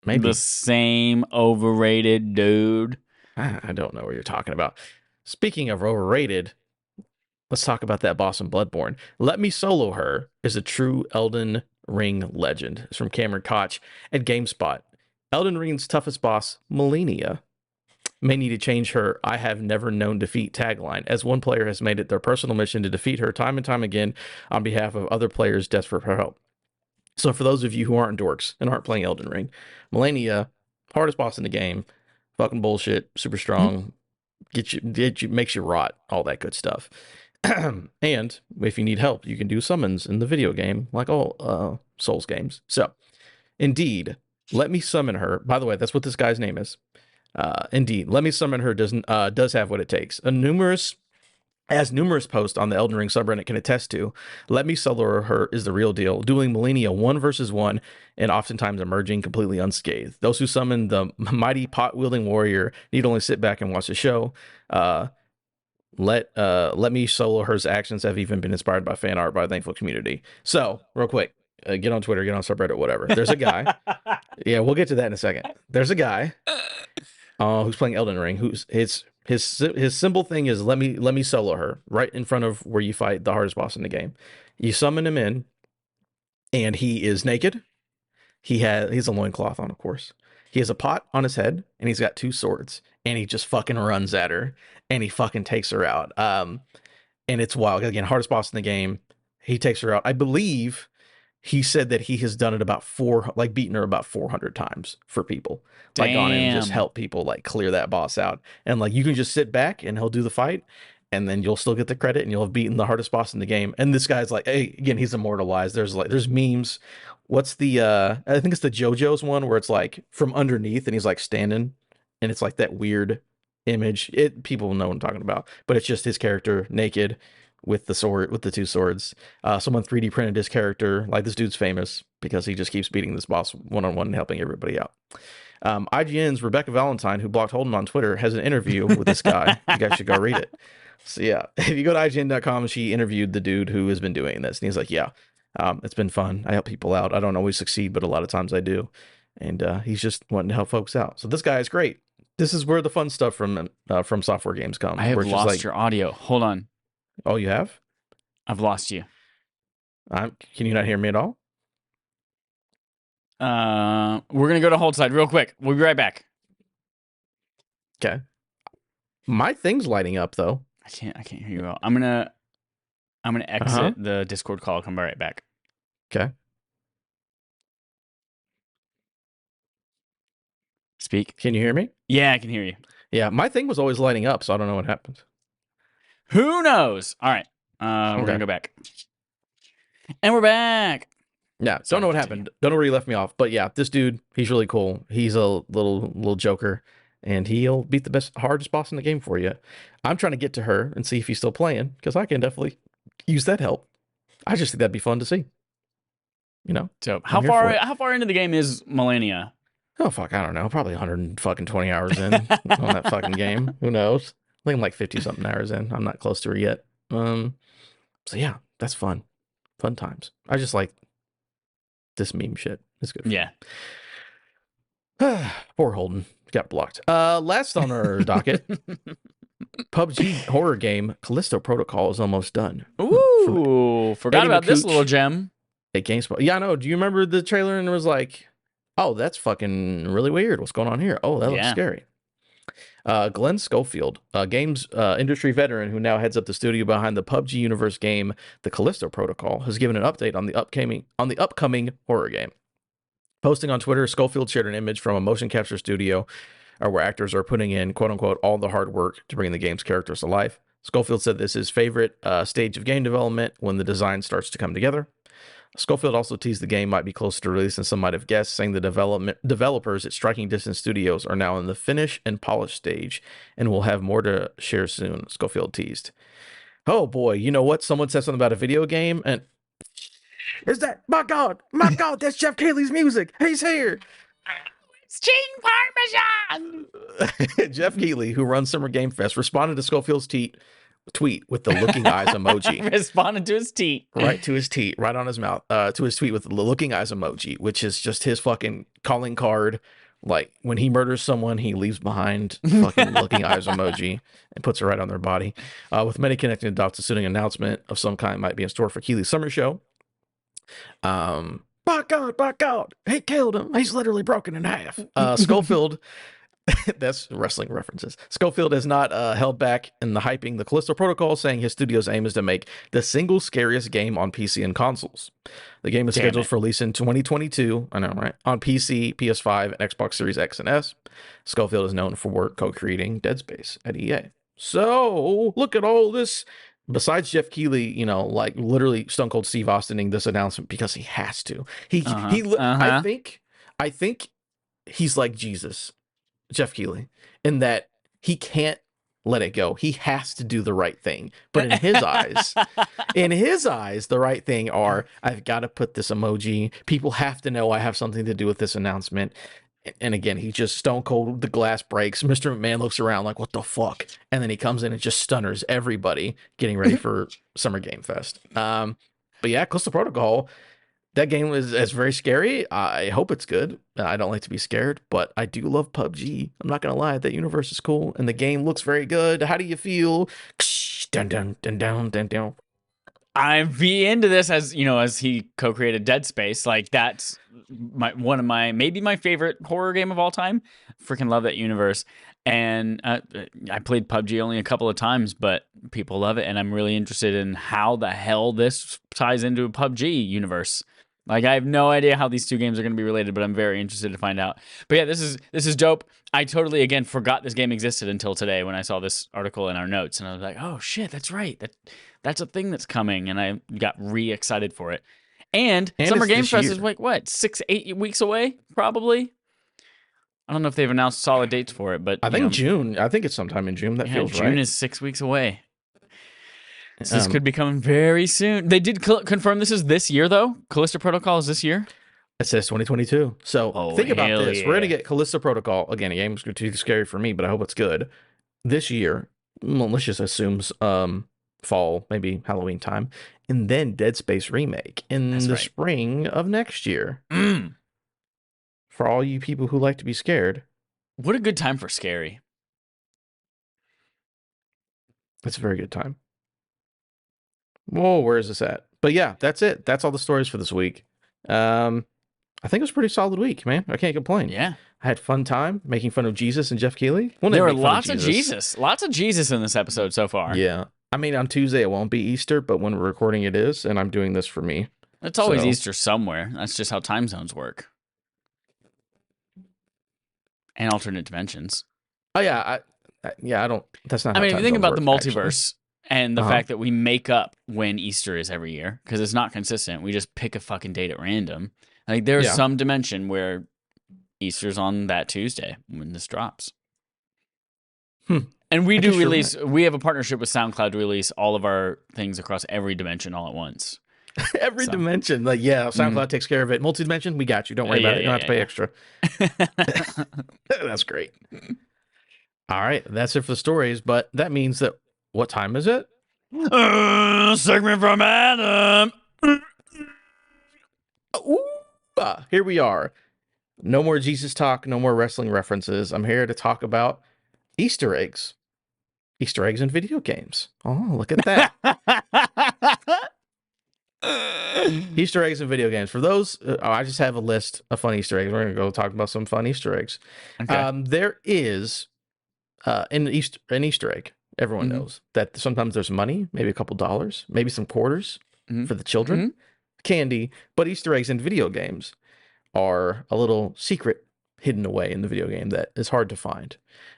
Maybe. The same overrated dude. I don't know what you're talking about. Speaking of overrated, let's talk about that boss in Bloodborne. Let Me Solo Her is a true Elden Ring legend. It's from Cameron Koch at GameSpot. Elden Ring's toughest boss, Melania, may need to change her I have never known defeat tagline, as one player has made it their personal mission to defeat her time and time again on behalf of other players desperate for help. So for those of you who aren't dorks and aren't playing Elden Ring, Melania, hardest boss in the game, fucking bullshit, super strong, makes you rot, all that good stuff. And if you need help, you can do summons in the video game, like all Souls games. So, indeed, Let Me Summon Her. By the way, that's what this guy's name is. Indeed, Let Me Summon Her does have what it takes. Numerous posts on the Elden Ring subreddit can attest to, Let Me Solo Her is the real deal, dueling Melania 1 versus 1 and oftentimes emerging completely unscathed. Those who summon the mighty pot-wielding warrior need only sit back and watch the show. Let Me Solo Her's actions have even been inspired by fan art by a thankful community. So, real quick, get on Twitter, get on subreddit, whatever. There's a guy. Yeah, we'll get to that in a second. There's a guy who's playing Elden Ring. Who's his simple thing is let me solo her right in front of where you fight the hardest boss in the game. You summon him in, and he is naked. He's a loincloth on, of course. He has a pot on his head, and he's got 2 swords, and he just fucking runs at her, and he fucking takes her out. And it's wild. Again, hardest boss in the game. He takes her out. I believe he said that he has done it beaten her about 400 times for people. Damn. Like gone in and just help people like clear that boss out. And like you can just sit back and he'll do the fight, and then you'll still get the credit and you'll have beaten the hardest boss in the game. And this guy's like, hey, again, he's immortalized. There's memes. What's the I think it's the JoJo's one where it's like from underneath and he's like standing and it's like that weird image. People know what I'm talking about, but it's just his character naked with the sword, with the 2 swords. Someone 3D printed his character. Like, this dude's famous because he just keeps beating this boss one-on-one and helping everybody out. IGN's Rebecca Valentine, who blocked Holden on Twitter, has an interview with this guy. You guys should go read it. So yeah, if you go to IGN.com, she interviewed the dude who has been doing this, and he's like, yeah, it's been fun. I help people out. I don't always succeed, but a lot of times I do. And he's just wanting to help folks out. So this guy is great. This is where the fun stuff from software games comes. I have lost your audio. Hold on. Oh, you have? I've lost you. Can you not hear me at all? We're gonna go to hold side real quick. We'll be right back. Okay. My thing's lighting up though. I can't hear you well. I'm gonna exit the Discord call. I'll come right back. Okay. Speak. Can you hear me? Yeah, I can hear you. Yeah, my thing was always lighting up, so I don't know what happened. Who knows? All right. We're gonna go back. And we're back. Yeah, don't Sorry, know what continue. happened. Don't know where he left me off. But yeah, this dude, he's really cool. He's a little joker, and he'll beat the hardest boss in the game for you. I'm trying to get to her and see if he's still playing because I can definitely use that help. I just think that'd be fun to see. You know, So I'm here for it. how far into the game is Melania? Oh fuck, I don't know. Probably 120 hours in on that fucking game. Who knows? I think I'm like 50 something hours in. I'm not close to her yet. So yeah, that's fun. Fun times. I just like this meme shit. It's good. Yeah. Poor Holden got blocked. Last on our docket, PUBG horror game Callisto Protocol is almost done. From Ooh, forgot Eddie about this McCooch little gem. at GameSpot. Yeah, I know. Do you remember the trailer and it was like, oh, that's fucking really weird. What's going on here? Oh, that looks scary. Glenn Schofield, a games industry veteran who now heads up the studio behind the PUBG universe game, The Callisto Protocol, has given an update on the upcoming horror game. Posting on Twitter, Schofield shared an image from a motion capture studio where actors are putting in, quote unquote, all the hard work to bring the game's characters to life. Schofield said this is his favorite stage of game development when the design starts to come together. Schofield also teased the game might be closer to release than some might have guessed, saying the developers at Striking Distance Studios are now in the finish and polish stage and will have more to share soon, Schofield teased. Oh boy, you know what? Someone said something about a video game, and is that my God, that's Jeff Keighley's music. He's here. It's Gene Parmesan. Jeff Keighley, who runs Summer Game Fest, responded to Schofield's tweet with the looking eyes emoji. Responded to his tweet. Right to his tweet, right on his mouth, to his tweet with the looking eyes emoji, which is just his fucking calling card. Like when he murders someone, he leaves behind fucking looking eyes emoji and puts it right on their body. With many connecting the dots, a suiting announcement of some kind might be in store for Keighley's summer show. By God, he killed him. He's literally broken in half. Schofield, that's wrestling references. Schofield has not held back in the hyping the Callisto Protocol, saying his studio's aim is to make the single scariest game on PC and consoles. The game is scheduled for release in 2022. I know, right? On PC, PS5, and Xbox Series X and S. Schofield is known for co-creating Dead Space at EA. So look at all this. Besides Jeff Keighley, you know, like literally Stone Cold Steve Austining this announcement because he has to. I think he's like Jesus, Jeff Keighley, in that he can't let it go. He has to do the right thing. But in his eyes, the right thing are, I've got to put this emoji. People have to know I have something to do with this announcement. And again, he just stone cold, the glass breaks. Mr. McMahon looks around like, what the fuck? And then he comes in and just stunners everybody getting ready for Summer Game Fest. But yeah, Callisto Protocol, that game is very scary. I hope it's good. I don't like to be scared, but I do love PUBG. I'm not going to lie. That universe is cool, and the game looks very good. How do you feel? Dun, dun, dun, dun, dun, dun. I'd be into this as he co-created Dead Space. Like that's one of maybe my favorite horror game of all time. Freaking love that universe. And I played PUBG only a couple of times, but people love it, and I'm really interested in how the hell this ties into a PUBG universe. Like I have no idea how these two games are going to be related, but I'm very interested to find out. But yeah, this is dope. I totally again forgot this game existed until today when I saw this article in our notes, and I was like, oh shit, that's right. That's a thing that's coming, and I got re-excited for it. And Summer Game Fest is like what 6-8 weeks away, probably. I don't know if they've announced solid dates for it, but I think June. I think it's sometime in June. That feels right. June is 6 weeks away. So this could be coming very soon. They did confirm this is this year, though. Callisto Protocol is this year. It says 2022. So think about this. Yeah. We're going to get Callisto Protocol. Again, a game is too scary for me, but I hope it's good. This year, malicious assumes fall, maybe Halloween time. And then Dead Space Remake in spring of next year. For all you people who like to be scared. What a good time for scary. It's a very good time. Whoa, where is this at? But yeah, that's it. That's all the stories for this week. I think it was a pretty solid week, man. I can't complain. Yeah. I had fun time making fun of Jesus and Jeff Keighley. There were lots of Jesus. Lots of Jesus in this episode so far. Yeah. I mean, on Tuesday it won't be Easter, but when we're recording it is, and I'm doing this for me. It's always Easter somewhere. That's just how time zones work. And alternate dimensions. Oh, yeah. I don't... That's not how if you think about the multiverse... Actually. And the Uh-huh. fact that we make up when Easter is every year because it's not consistent. We just pick a fucking date at random. Like there's Yeah. some dimension where Easter's on that Tuesday when this drops. Hmm. And we I do guess you're release, right. we have a partnership with SoundCloud to release all of our things across every dimension all at once. Every So, dimension. Like, yeah, mhm. SoundCloud takes care of it. Multi-dimension, we got you. Don't worry about Yeah, it. You don't have to pay yeah, extra. yeah, That's great. All right. That's it for the stories. But that means that what time is it? yeah. Segment from Adam. Ooh, here we are. No more Jesus talk, no more wrestling references. I'm here to talk about Easter eggs. Easter eggs in video games. Oh, look at that. Easter eggs in video games. For those, I just have a list of fun Easter eggs. We're going to go talk about some fun Easter eggs. Okay. There is an Easter egg. Everyone Mm-hmm. knows that sometimes there's money, maybe a couple dollars, maybe some quarters Mm-hmm. for the children, Mm-hmm. candy. But Easter eggs in video games are a little secret hidden away in the video game that is hard to find.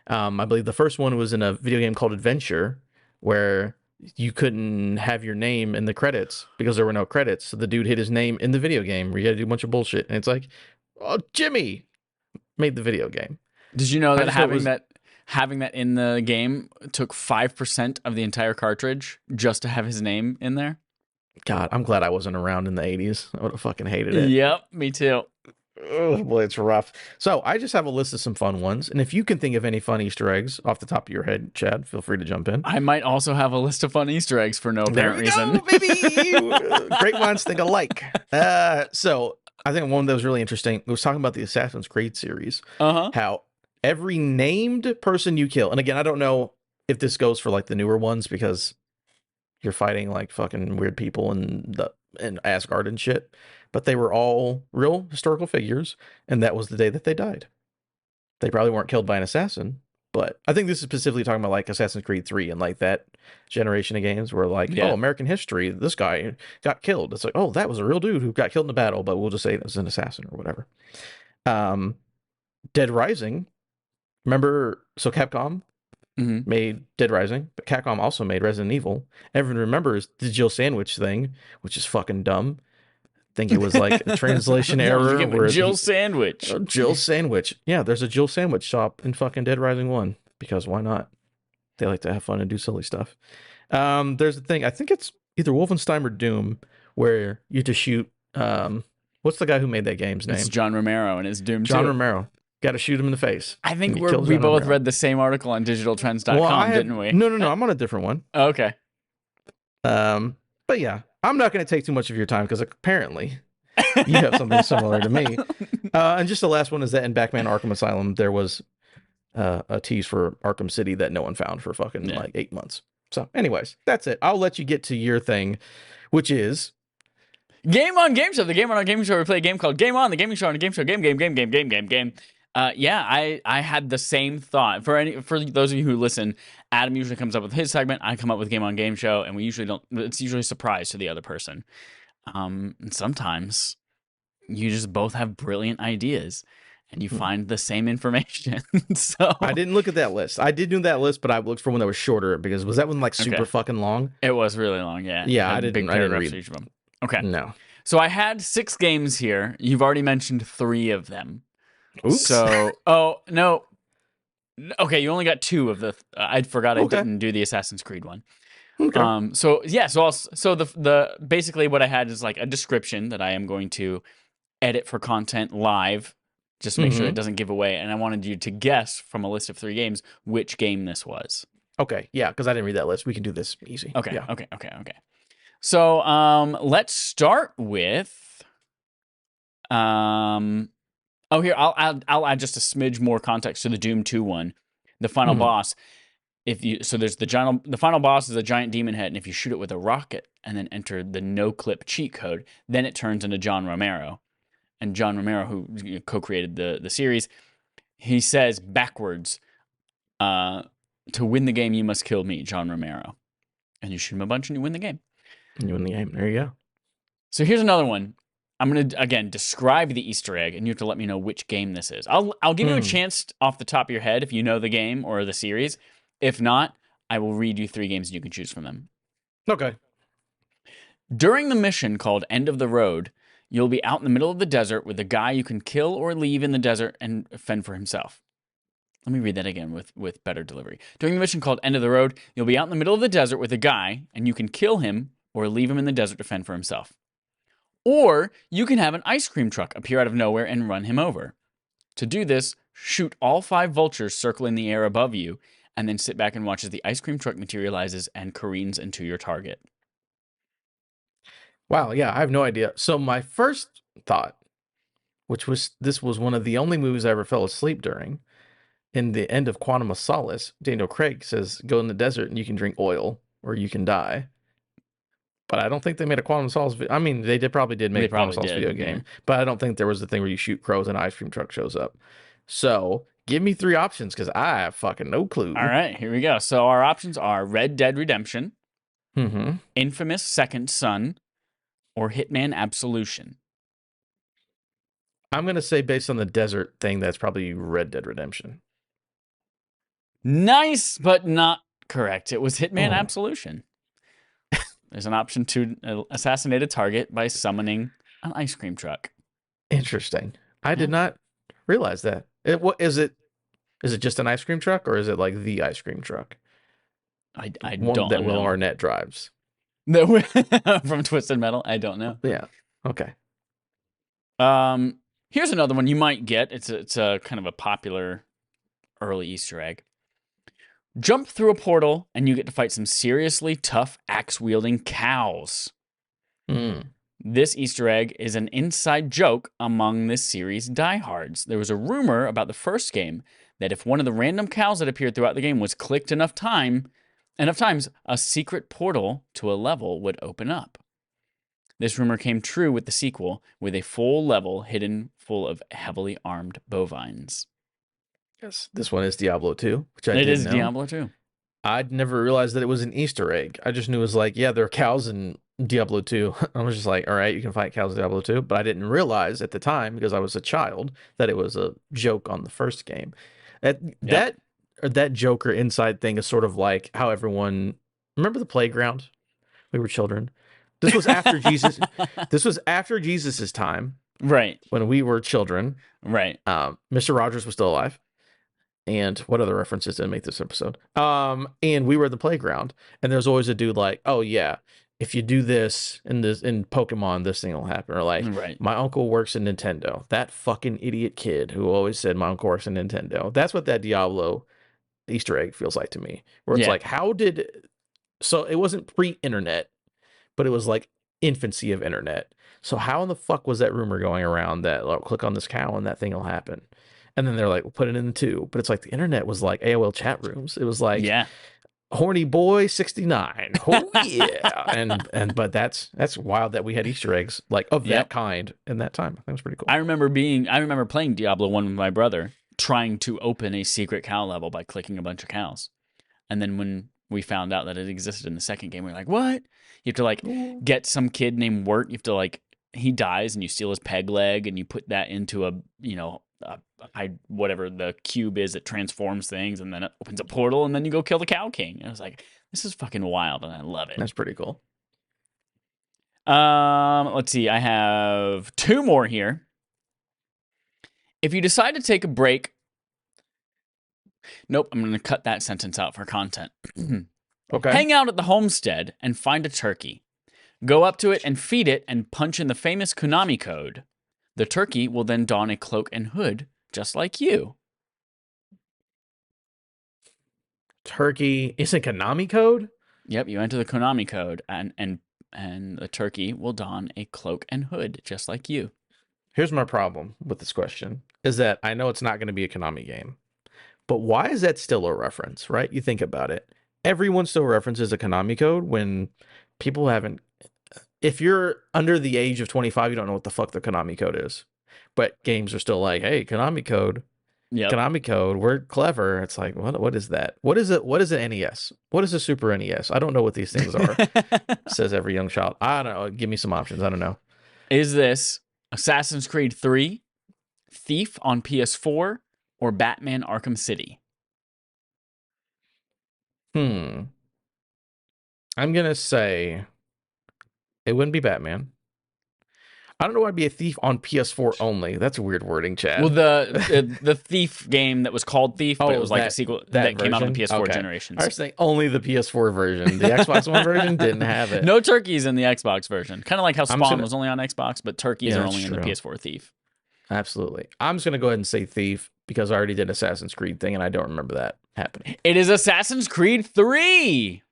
I believe the first one was in a video game called Adventure, where you couldn't have your name in the credits because there were no credits. So the dude hid his name in the video game where you got to do a bunch of bullshit. And it's like, oh, Jimmy made the video game. Did you know I that just know it was, having that in the game took 5% of the entire cartridge just to have his name in there? God, I'm glad I wasn't around in the 80s. I would have fucking hated it. Yep, me too. Oh boy, it's rough. So I just have a list of some fun ones, and if you can think of any fun Easter eggs off the top of your head, Chad, feel free to jump in. I might also have a list of fun Easter eggs for no There apparent we reason. go, baby. Great minds think alike. So I think one that was really interesting was talking about the Assassin's Creed series, Uh-huh. how every named person you kill, and again, I don't know if this goes for like the newer ones because you're fighting like fucking weird people in Asgard and shit, but they were all real historical figures, and that was the day that they died. They probably weren't killed by an assassin, but I think this is specifically talking about like Assassin's Creed 3 and like that generation of games where like, Yeah. oh, American history, this guy got killed. It's like, oh, that was a real dude who got killed in a battle, but we'll just say it was an assassin or whatever. Dead Rising, remember? So Capcom Mm-hmm. made Dead Rising, but Capcom also made Resident Evil. Everyone remembers the Jill Sandwich thing, which is fucking dumb. Think it was like a translation Yeah, you error get a where Jill sandwich. Jill Sandwich. Yeah, there's a Jill Sandwich shop in fucking Dead Rising 1 because why not? They like to have fun and do silly stuff. There's a thing, I think it's either Wolfenstein or Doom, where you just shoot what's the guy who made that game's name? It's John Romero and it's Doom John 2. Romero. Got to shoot him in the face. I think And you kill we John both Romero. read the same article on digitaltrends.com, Well, didn't we? No, I'm on a different one. Okay. But yeah, I'm not going to take too much of your time because apparently you have something similar to me. And just the last one is that in Batman Arkham Asylum, there was a tease for Arkham City that no one found for fucking like 8 months. So, anyways, that's it. I'll let you get to your thing, which is Game on Game Show. The Game on Game Show. We play a game called Game On, the gaming show on a game show. Game. Yeah, I had the same thought. For those of you who listen, Adam usually comes up with his segment. I come up with Game on Game Show, and we usually don't. It's usually a surprise to the other person. And sometimes you just both have brilliant ideas, and you find the same information. So I didn't look at that list. I did do that list, but I looked for one that was shorter because was that one like super fucking long? It was really long. Yeah. Yeah, Had I didn't. big I didn't paragraphs read. for each of them. Okay. No. So I had 6 games here. You've already mentioned 3 of them. Oops. So, oh no. Okay, you only got 2 of the. I forgot I Okay. didn't do the Assassin's Creed one. Okay. So yeah. So the basically what I had is like a description that I am going to edit for content live, just to make sure it doesn't give away. And I wanted you to guess from a list of 3 games which game this was. Okay. Yeah, because I didn't read that list. We can do this easy. Okay. Yeah. Okay. So let's start with Oh, here I'll add just a smidge more context to the Doom 2 one. The final boss. The final boss is a giant demon head, and if you shoot it with a rocket and then enter the no clip cheat code, then it turns into John Romero. And John Romero, who co-created the series, he says backwards, to win the game you must kill me, John Romero. And you shoot him a bunch and you win the game. You win the game. There you go. So here's another one. I'm going to, again, describe the Easter egg, and you have to let me know which game this is. I'll give you a chance off the top of your head if you know the game or the series. If not, I will read you 3 games and you can choose from them. Okay. During the mission called End of the Road, you'll be out in the middle of the desert with a guy you can kill or leave in the desert and fend for himself. Let me read that again with better delivery. During the mission called End of the Road, you'll be out in the middle of the desert with a guy, and you can kill him or leave him in the desert to fend for himself. Or you can have an ice cream truck appear out of nowhere and run him over. To do this, shoot all 5 vultures circling the air above you, and then sit back and watch as the ice cream truck materializes and careens into your target. Wow, yeah, I have no idea. So my first thought, this was one of the only movies I ever fell asleep during. In the end of Quantum of Solace, Daniel Craig says, "Go in the desert and you can drink oil or you can die." But I don't think they made a Quantum of Solace. I mean, probably did make a Quantum of Solace video game, but I don't think there was the thing where you shoot crows and an ice cream truck shows up. So give me 3 options because I have fucking no clue. All right, here we go. So our options are Red Dead Redemption, Mm-hmm. Infamous Second Son, or Hitman Absolution. I'm gonna say based on the desert thing, that's probably Red Dead Redemption. Nice, but not correct. It was Hitman Absolution. There's an option to assassinate a target by summoning an ice cream truck. Interesting. I did not realize that. What is it? Is it just an ice cream truck, or is it like the ice cream truck? I One don't that know. Will Arnett drives. From Twisted Metal? I don't know. Yeah. Okay. Here's another one you might get. It's a kind of a popular early Easter egg. Jump through a portal and you get to fight some seriously tough axe-wielding cows. This Easter egg is an inside joke among this series' diehards. There was a rumor about the first game that if one of the random cows that appeared throughout the game was clicked enough times, a secret portal to a level would open up. This rumor came true with the sequel, with a full level hidden full of heavily armed bovines. Yes, this one is Diablo 2, which I It didn't is know. Diablo 2. I'd never realized that it was an Easter egg. I just knew it was like, yeah, there are cows in Diablo 2. I was just like, all right, you can fight cows in Diablo 2. But I didn't realize at the time, because I was a child, that it was a joke on the first game. That joke or inside thing is sort of like how everyone remember the playground? We were children. This was after Jesus. This was after Jesus's time. Right. When we were children. Right. Mr. Rogers was still alive. And what other references did make this episode? And we were at the playground, and there's always a dude like, oh yeah, if you do this in Pokemon, this thing will happen. Or like, right. My uncle works in Nintendo. That fucking idiot kid who always said my uncle works in Nintendo. That's what that Diablo Easter egg feels like to me. Where it's like, so it wasn't pre-internet, but it was like infancy of internet. So how in the fuck was that rumor going around that click on this cow and that thing will happen? And then they're like, we'll put it in the 2. But it's like the internet was like AOL chat rooms. It was like, horny boy 69. Oh yeah. But that's wild that we had Easter eggs like of that kind in that time. That was pretty cool. I remember playing Diablo 1 with my brother, trying to open a secret cow level by clicking a bunch of cows. And then when we found out that it existed in the second game, we were like, what? You have to like get some kid named Wirt. You have to like, he dies and you steal his peg leg and you put that into a, whatever the cube is that transforms things, and then it opens a portal, and then you go kill the Cow King. And I was like, this is fucking wild, and I love it. That's pretty cool. Let's see. I have 2 more here. If you decide to take a break... Nope, I'm going to cut that sentence out for content. Okay. Hang out at the homestead and find a turkey. Go up to it and feed it and punch in the famous Konami code. The turkey will then don a cloak and hood, just like you. Turkey isn't Konami code? Yep, you enter the Konami code, and the turkey will don a cloak and hood, just like you. Here's my problem with this question, is that I know it's not going to be a Konami game. But why is that still a reference, right? You think about it. Everyone still references a Konami code when people haven't... If you're under the age of 25, you don't know what the fuck the Konami code is. But games are still like, hey, Konami code. Yep. Konami code, we're clever. It's like, what is that? What is it? What is an NES? What is a Super NES? I don't know what these things are. Says every young child. I don't know. Give me some options. I don't know. Is this Assassin's Creed 3, Thief on PS4, or Batman Arkham City? Hmm. I'm gonna say it wouldn't be Batman. I don't know why I'd be a thief on PS4 only. That's weird wording, Well, Chad. the Thief game that was called Thief, but it Oh, was like a that sequel that that came out on the version. PS4 Okay, I generations. was saying only the PS4 version. The Xbox One version didn't have it. No turkeys in the Xbox version. Kind of like how I'm just Spawn gonna. was only on Xbox, but turkeys Yeah, are that's only in the true. PS4 Thief. Absolutely. I'm just gonna go ahead and say thief because I already did Assassin's Creed thing and I don't remember that happening. It is Assassin's Creed 3.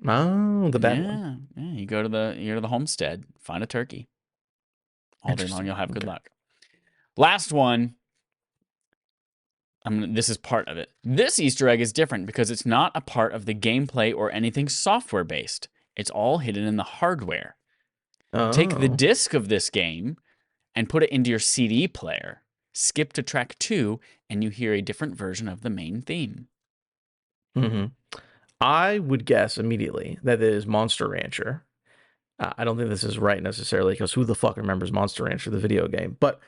Oh, the bad one. Yeah. You go to the homestead, find a turkey. All day long, Interesting. you'll have good Okay. luck. Last one. This is part of it. This Easter egg is different because it's not a part of the gameplay or anything software based. It's all hidden in the hardware. Take the Oh. disc of this game and put it into your CD player. Skip to track 2, and you hear a different version of the main theme. Mm-hmm. I would guess immediately that it is Monster Rancher. I don't think this is right necessarily because who the fuck remembers Monster Rancher, the video game? But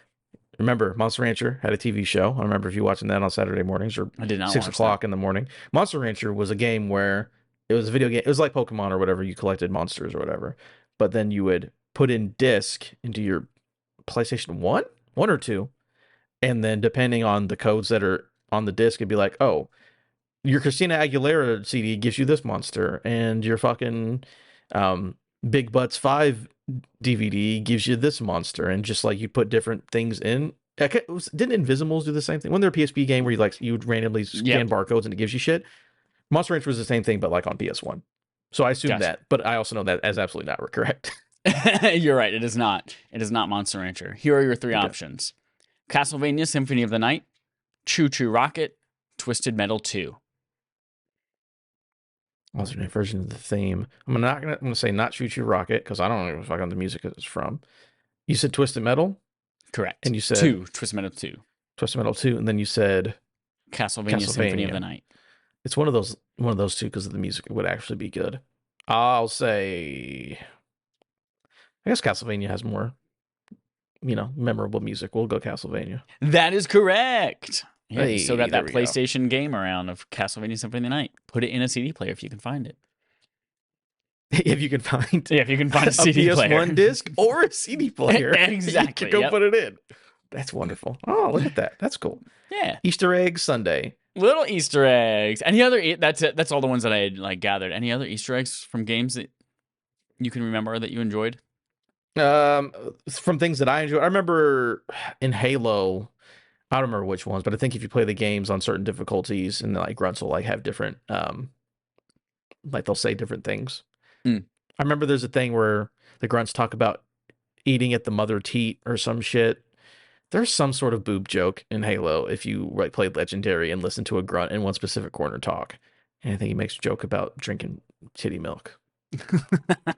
remember, Monster Rancher had a TV show. I remember if you watching that on Saturday mornings or I did not 6 o'clock in the morning. Monster Rancher was a game where it was a video game. It was like Pokemon or whatever. You collected monsters or whatever, but then you would put in disc into your PlayStation 1 or 2, and then depending on the codes that are on the disc, it'd be like, oh, your Christina Aguilera CD gives you this monster, and your fucking Big Butts 5 DVD gives you this monster, and just like you put different things in. Didn't Invisimals do the same thing? When they're a PSP game where you would randomly scan barcodes and it gives you shit. Monster Rancher was the same thing, but like on PS1. So I assume that, but I also know that as absolutely not correct. You're right. It is not. It is not Monster Rancher. Here are your 3 options: Castlevania Symphony of the Night, Choo Choo Rocket, Twisted Metal 2. Alternate version of the theme. I'm gonna say not Choo Choo Rocket because I don't know if I got the music it's from. You said Twisted Metal, Correct. and you said 2, Twisted Metal 2. Twisted Metal 2, and then you said Castlevania Symphony of the Night. It's one of those two because the music would actually be good. I'll say, I guess Castlevania has more, memorable music. We'll go Castlevania. That is correct. Yeah, you still Hey, got that there we go. PlayStation game around of Castlevania Symphony of the Night. Put it in a CD player if you can find it. If you can find, Yeah, if you can find a a CD PS1 player. disc or a CD player, Exactly, you can go yep. put it in. That's wonderful. Oh, look at that. That's cool. Yeah, Easter egg Sunday. little Easter eggs. Any other? That's it. That's all the ones that I had gathered. Any other Easter eggs from games that you can remember that you enjoyed? From things that I enjoy, I remember in Halo. I don't remember which ones, but I think if you play the games on certain difficulties, and like grunts will like have different, like they'll say different things. Mm. I remember there's a thing where the grunts talk about eating at the mother teat or some shit. There's some sort of boob joke in Halo if you like played Legendary and listen to a grunt in one specific corner talk. And I think he makes a joke about drinking titty milk.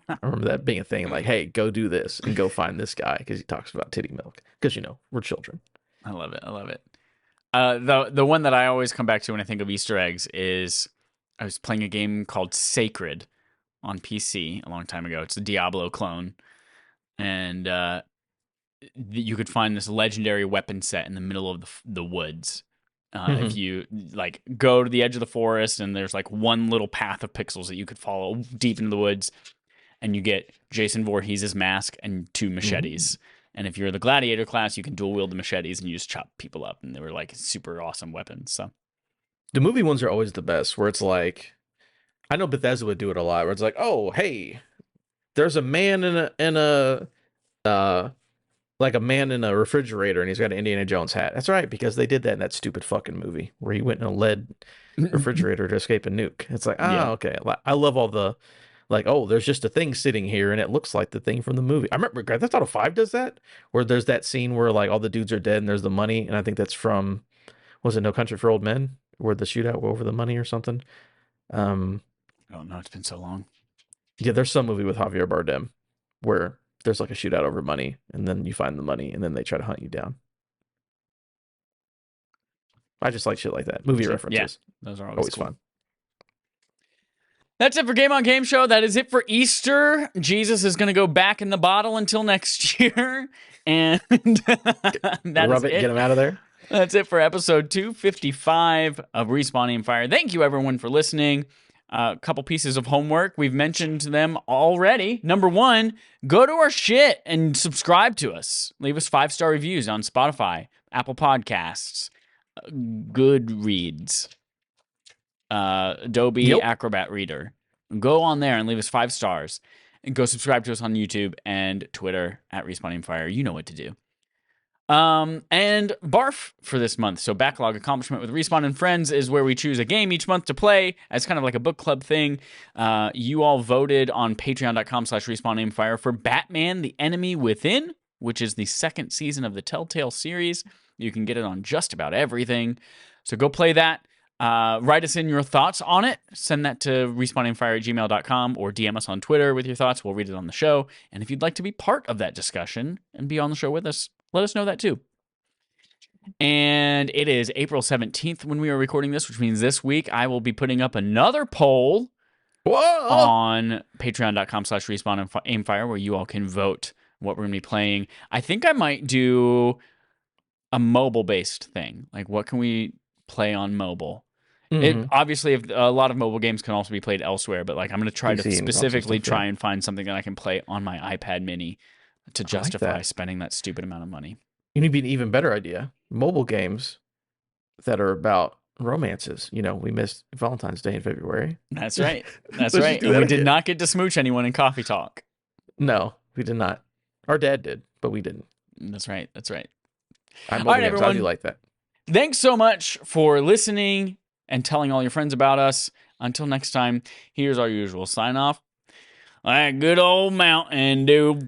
I remember that being a thing, like, hey, go do this and go find this guy because he talks about titty milk. Because we're children. I love it. The one that I always come back to when I think of Easter eggs is I was playing a game called Sacred on PC a long time ago. It's a Diablo clone, and you could find this legendary weapon set in the middle of the woods. If you like go to the edge of the forest, and there's like one little path of pixels that you could follow deep into the woods, and you get Jason Voorhees' mask and 2 machetes. And if you're the gladiator class, you can dual wield the machetes and you just chop people up. And they were like super awesome weapons. So the movie ones are always the best, where it's like, I know Bethesda would do it a lot, where it's like, oh, hey, there's a man like a man in a refrigerator, and he's got an Indiana Jones hat. That's right, because they did that in that stupid fucking movie where he went in a lead refrigerator to escape a nuke. It's like, okay. I love all the, like, oh, there's just a thing sitting here, and it looks like the thing from the movie. I remember Grand Theft Auto 5 does that, where there's that scene where like all the dudes are dead and there's the money, and I think that's from, was it No Country for Old Men, where the shootout over the money or something. I don't know. It's been so long. Yeah, there's some movie with Javier Bardem where there's like a shootout over money, and then you find the money, and then they try to hunt you down. I just like shit like that. Movie references. Yeah, those are always cool. Fun. That's it for Game on Game Show. That is it for Easter. Jesus is going to go back in the bottle until next year. And that's Rub it, get him out of there. That's it for episode 255 of Respawning Fire. Thank you, everyone, for listening. A couple pieces of homework. We've mentioned them already. Number one, go to our shit and subscribe to us. Leave us 5-star reviews on Spotify, Apple Podcasts, Goodreads, Adobe Yep. Acrobat Reader. Go on there and leave us 5 stars. And go subscribe to us on YouTube and Twitter at Respawning Fire. You know what to do. And Barf for this month. So Backlog Accomplishment with Respawn and Friends is where we choose a game each month to play as kind of like a book club thing. You all voted on patreon.com/respawnaimfire for Batman: The Enemy Within, which is the 2nd season of the Telltale series. You can get it on just about everything. So go play that. Write us in your thoughts on it. Send that to respawnaimfire@gmail.com or DM us on Twitter with your thoughts. We'll read it on the show. And if you'd like to be part of that discussion and be on the show with us, let us know that too. And it is April 17th when we are recording this, which means this week I will be putting up another poll on patreon.com/respawnaimfire where you all can vote what we're going to be playing. I think I might do a mobile-based thing. Like, what can we play on mobile? It obviously, if a lot of mobile games can also be played elsewhere, but like I'm going to try to specifically try and find something that I can play on my iPad mini to justify spending that stupid amount of money. You need to be an even better idea. Mobile games that are about romances. You know, we missed Valentine's Day in February. That's right. That's right. And we did not get to smooch anyone in Coffee Talk. No, we did not. Our dad did, but we didn't. That's right. That's right. All right, everyone. I do like that. Thanks so much for listening and telling all your friends about us. Until next time, here's our usual sign off. Like good old Mountain Dew.